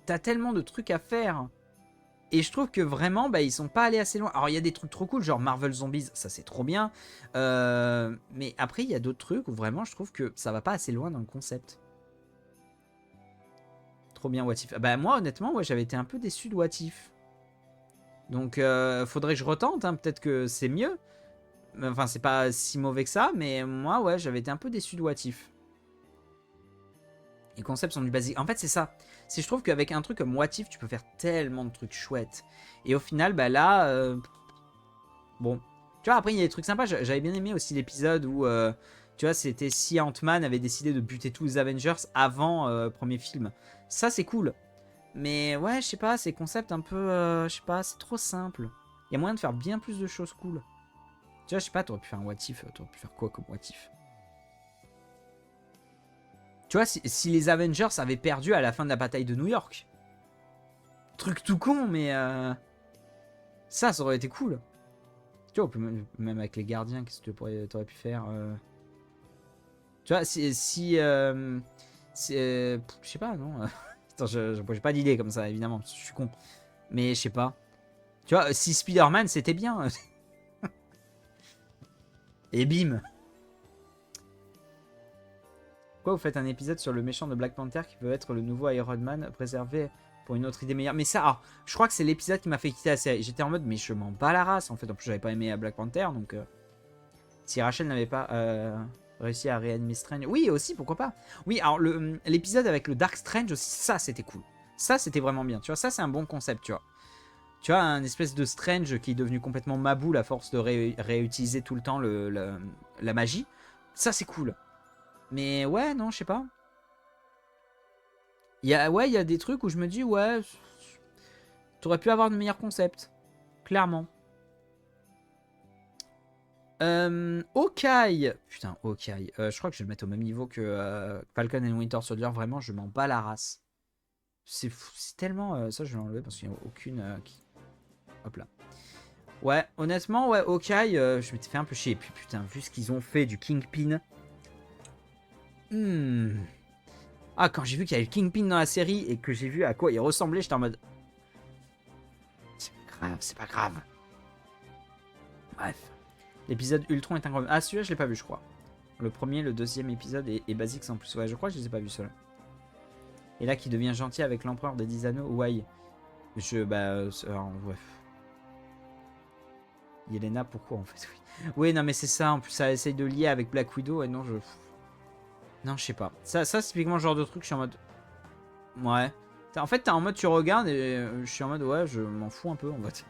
T'as tellement de trucs à faire. Et je trouve que vraiment, bah, ils sont pas allés assez loin. Alors, il y a des trucs trop cool, genre Marvel Zombies, ça c'est trop bien. Mais après, il y a d'autres trucs où vraiment, je trouve que ça va pas assez loin dans le concept. Trop bien, What If. Bah, moi, honnêtement, ouais, j'avais été un peu déçu de What If. Donc, faudrait que je retente, hein, peut-être que c'est mieux. Enfin, c'est pas si mauvais que ça, mais moi, ouais, j'avais été un peu déçu de What If. Les concepts sont du basique. En fait, c'est ça. Je trouve qu'avec un truc comme What If, tu peux faire tellement de trucs chouettes. Et au final, bah là... bon. Tu vois, après, il y a des trucs sympas. J'avais bien aimé aussi l'épisode où... tu vois, c'était si Ant-Man avait décidé de buter tous les Avengers avant premier film. Ça, c'est cool. Mais ouais, je sais pas, ces concepts un peu... je sais pas, c'est trop simple. Il y a moyen de faire bien plus de choses cool. Tu vois, je sais pas, t'aurais pu faire un What If. T'aurais pu faire quoi comme What If? Tu vois, si les Avengers avaient perdu à la fin de la bataille de New York. Truc tout con, mais... ça aurait été cool. Tu vois, même avec les gardiens, qu'est-ce que t'aurais pu faire Tu vois, je sais pas, non. Attends, j'ai pas d'idée comme ça, évidemment, je suis con. Mais je sais pas. Tu vois, si Spider-Man, c'était bien. Et bim. Pourquoi vous faites un épisode sur le méchant de Black Panther qui peut être le nouveau Iron Man préservé pour une autre idée meilleure? Mais ça, alors, je crois que c'est l'épisode qui m'a fait quitter la série. J'étais en mode, mais je m'en bats la race. En fait, en plus, j'avais pas aimé Black Panther, donc... si Rachel n'avait pas réussi à réanimer Strange... Oui, aussi, pourquoi pas. Oui, alors, l'épisode avec le Dark Strange aussi, ça, c'était cool. Ça, c'était vraiment bien. Tu vois, ça, c'est un bon concept, tu vois. Tu vois, un espèce de Strange qui est devenu complètement maboule à force de réutiliser tout le temps la magie. Ça, c'est cool. Mais ouais, non, je sais pas. Il y a des trucs où je me dis, ouais, t'aurais pu avoir de meilleurs concepts. Clairement. Hawkeye. Putain, Hawkeye. Je crois que je vais le mettre au même niveau que Falcon and Winter Soldier. Vraiment, je m'en bats la race. C'est tellement... ça, je vais l'enlever parce qu'il n'y a aucune... Hop là. Ouais, honnêtement, ouais, Hawkeye, je m'étais fait un peu chier. Et puis, putain, vu ce qu'ils ont fait du Kingpin... Ah, quand j'ai vu qu'il y avait le Kingpin dans la série et que j'ai vu à quoi il ressemblait, j'étais en mode... C'est pas grave, c'est pas grave. Bref. L'épisode Ultron est incroyable. Ah, celui-là, je l'ai pas vu, je crois. Le premier, le deuxième épisode est basique sans plus. Ouais, je crois que je les ai pas vus, ceux-là. Et là, qui devient gentil avec l'empereur des 10 anneaux. Ouais. Ouais. Yelena, pourquoi en fait? Oui. Oui, non, mais c'est ça. En plus, ça essaye de lier avec Black Widow. Et non, non, je sais pas. Ça c'est typiquement le genre de truc, je suis en mode... Ouais. En fait, t'es en mode, tu regardes et je suis en mode, ouais, je m'en fous un peu, en fait.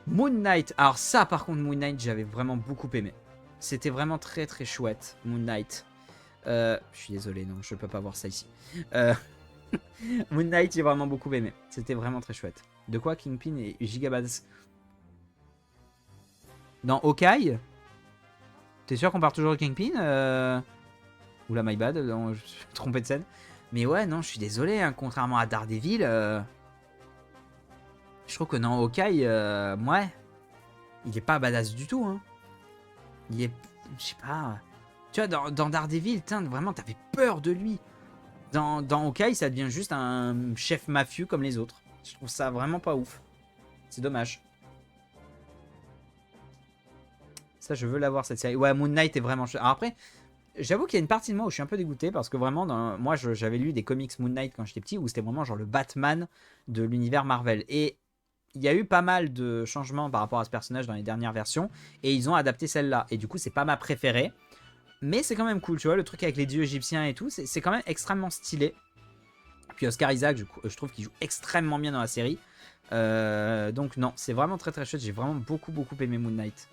Moon Knight. Alors ça, par contre, Moon Knight, j'avais vraiment beaucoup aimé. C'était vraiment très, très chouette, Moon Knight. Je suis désolé, non, je peux pas voir ça ici. Moon Knight, j'ai vraiment beaucoup aimé. C'était vraiment très chouette. De quoi Kingpin et Gigabads? Dans Hawkeye? T'es sûr qu'on part toujours de Kingpin? Oula, my bad, non, je me suis trompé de scène. Mais ouais, non, je suis désolé, hein, contrairement à Daredevil, je trouve que dans Hawkeye, ouais, il est pas badass du tout. Hein. Il est, je sais pas, tu vois, dans Daredevil, vraiment, t'avais peur de lui. Dans Hawkeye, ça devient juste un chef mafieux comme les autres. Je trouve ça vraiment pas ouf. C'est dommage. Ça, je veux l'avoir, cette série. Ouais, Moon Knight est vraiment... Alors après, j'avoue qu'il y a une partie de moi où je suis un peu dégoûté parce que vraiment, moi, j'avais lu des comics Moon Knight quand j'étais petit où c'était vraiment genre le Batman de l'univers Marvel. Et il y a eu pas mal de changements par rapport à ce personnage dans les dernières versions et ils ont adapté celle-là. Et du coup, c'est pas ma préférée, mais c'est quand même cool, tu vois, le truc avec les dieux égyptiens et tout, c'est quand même extrêmement stylé. Puis Oscar Isaac, je trouve qu'il joue extrêmement bien dans la série. Donc non, c'est vraiment très très chouette. J'ai vraiment beaucoup aimé Moon Knight.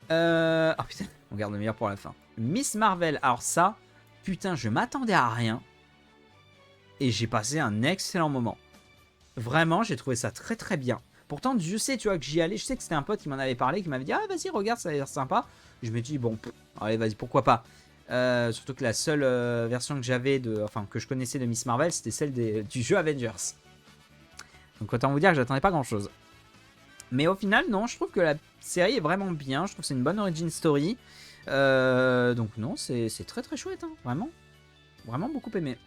Oh putain, on garde le meilleur pour la fin. Miss Marvel, alors ça, putain, je m'attendais à rien. Et j'ai passé un excellent moment. Vraiment, j'ai trouvé ça très très bien. Pourtant, je sais, tu vois, que j'y allais. Je sais que c'était un pote qui m'en avait parlé, qui m'avait dit, ah vas-y, regarde, ça a l'air sympa. Je me dis, bon, allez, vas-y, pourquoi pas. Surtout que la seule version que j'avais, enfin, que je connaissais de Miss Marvel, c'était celle du jeu Avengers. Donc autant vous dire que j'attendais pas grand-chose. Mais au final, non, je trouve que la série est vraiment bien. Je trouve que c'est une bonne origin story. Donc non, c'est très très chouette, hein, vraiment. Vraiment beaucoup aimé.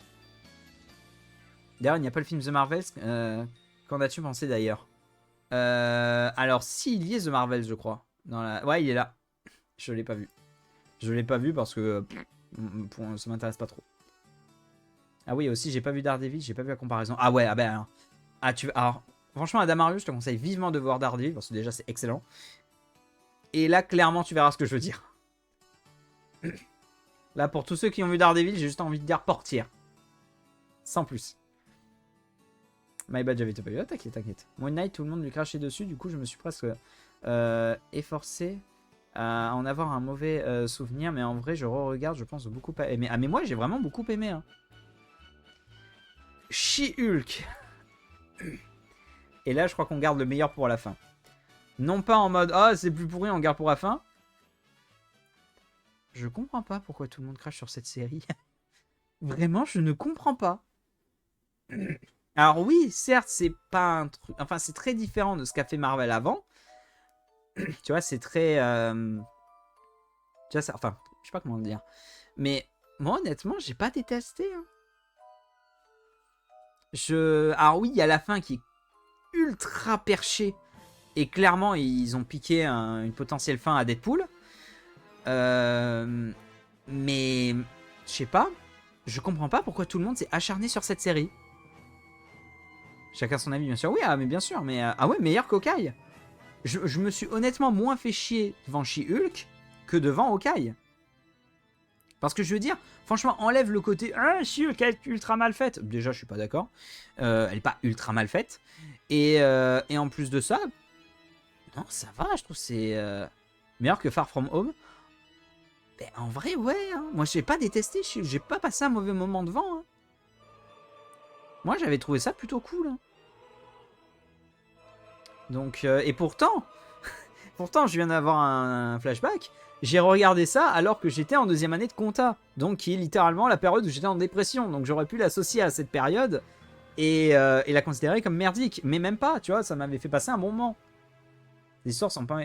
D'ailleurs, il n'y a pas le film The Marvels. Qu'en as-tu pensé d'ailleurs? Alors, s'il y est The Marvels, je crois. Ouais, il est là. Je l'ai pas vu. Je l'ai pas vu parce que ça m'intéresse pas trop. Ah oui, aussi, j'ai pas vu Daredevil, j'ai pas vu la comparaison. Ah ouais, ah ben... Alors, franchement, Adamario, je te conseille vivement de voir Daredevil parce que déjà, c'est excellent. Et là, clairement, tu verras ce que je veux dire. Là, pour tous ceux qui ont vu Daredevil, j'ai juste envie de dire portière. Sans plus. My bad, j'avais pas vu. Oh, t'inquiète. Moon Knight, tout le monde lui crachait dessus. Du coup, je me suis presque efforcé à en avoir un mauvais souvenir. Mais en vrai, je re-regarde, je pense beaucoup aimé. Ah, mais moi, j'ai vraiment beaucoup aimé. Hein. She-Hulk. Et là, je crois qu'on garde le meilleur pour la fin. Non pas en mode, ah, c'est plus pourri, on garde pour la fin. Je comprends pas pourquoi tout le monde crache sur cette série. Vraiment, je ne comprends pas. Alors oui, certes, c'est pas un truc... Enfin, c'est très différent de ce qu'a fait Marvel avant. Tu vois, c'est très... Tu vois, ça... Enfin, je sais pas comment le dire. Mais moi, honnêtement, j'ai pas détesté. Hein. Alors oui, il y a la fin qui est ultra perchée. Et clairement, ils ont piqué une potentielle fin à Deadpool. Mais... Je sais pas. Je comprends pas pourquoi tout le monde s'est acharné sur cette série. Chacun son avis, bien sûr. Oui, mais bien sûr. Mais ah ouais, meilleur qu'Hawkeye. Je me suis honnêtement moins fait chier devant She-Hulk que devant Hawkeye. Parce que je veux dire, franchement, enlève le côté She-Hulk est ultra mal faite. Déjà, je suis pas d'accord. Elle est pas ultra mal faite. Et en plus de ça, non, ça va. Je trouve que c'est meilleur que Far From Home. Mais en vrai, ouais. Hein. Moi, j'ai pas détesté. J'ai pas passé un mauvais moment devant. Hein. Moi, j'avais trouvé ça plutôt cool. Hein. Donc, et pourtant, pourtant, je viens d'avoir un flashback. J'ai regardé ça alors que j'étais en 2e année de compta. Donc, qui est littéralement la période où j'étais en dépression. Donc, j'aurais pu l'associer à cette période et la considérer comme merdique. Mais même pas, tu vois, ça m'avait fait passer un bon moment. Les histoires sont pas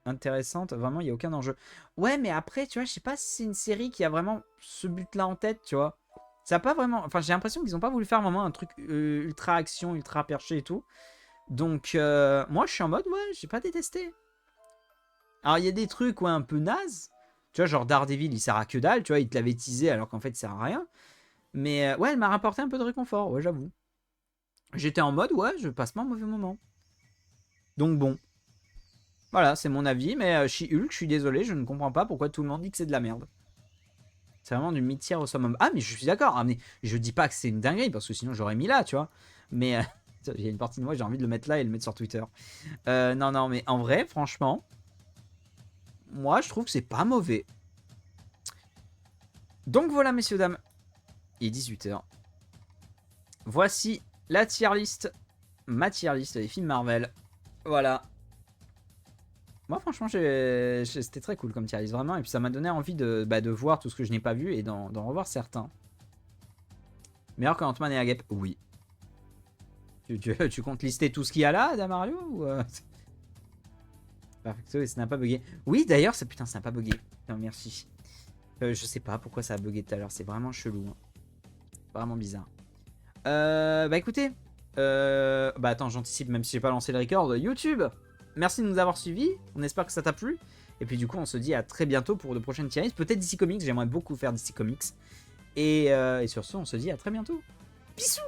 intéressantes. Vraiment, il n'y a aucun enjeu. Ouais, mais après, tu vois, je sais pas si c'est une série qui a vraiment ce but-là en tête, tu vois. Ça a pas vraiment... Enfin, j'ai l'impression qu'ils n'ont pas voulu faire vraiment un truc ultra action, ultra perché et tout. Donc, moi, je suis en mode, ouais, j'ai pas détesté. Alors, il y a des trucs, ouais, un peu nazes. Tu vois, genre Daredevil, il sert à que dalle, tu vois, il te l'avait teasé alors qu'en fait, il sert à rien. Mais, ouais, elle m'a rapporté un peu de réconfort, ouais, j'avoue. J'étais en mode, ouais, je passe pas un mauvais moment. Donc, bon. Voilà, c'est mon avis, mais She-Hulk, je suis désolé, je ne comprends pas pourquoi tout le monde dit que c'est de la merde. C'est vraiment du mid-tier au summum. Ah, mais je suis d'accord, ah, mais je dis pas que c'est une dinguerie, parce que sinon j'aurais mis là, tu vois. Mais il y a une partie de moi, j'ai envie de le mettre là et le mettre sur Twitter. Non, non, mais en vrai, franchement, moi je trouve que c'est pas mauvais. Donc voilà, messieurs, dames, il est 18h. Voici la tier list, ma tier list des films Marvel. Voilà. Moi, franchement, c'était très cool comme tier list, vraiment. Et puis, ça m'a donné envie de voir tout ce que je n'ai pas vu et d'en revoir certains. Meilleur que Ant-Man et la Guêpe, oui. Tu comptes lister tout ce qu'il y a là, Damario ou Perfecto et ça n'a pas bugué. Oui, d'ailleurs, putain, ça n'a pas bugué. Non, merci. Je sais pas pourquoi ça a bugué tout à l'heure. C'est vraiment chelou. Hein. Vraiment bizarre. Bah écoutez. Bah attends, j'anticipe même si j'ai pas lancé le record. YouTube, merci de nous avoir suivis. On espère que ça t'a plu. Et puis du coup, on se dit à très bientôt pour de prochaines tier lists. Peut-être DC Comics. J'aimerais beaucoup faire DC Comics. Et sur ce, on se dit à très bientôt. Bisous.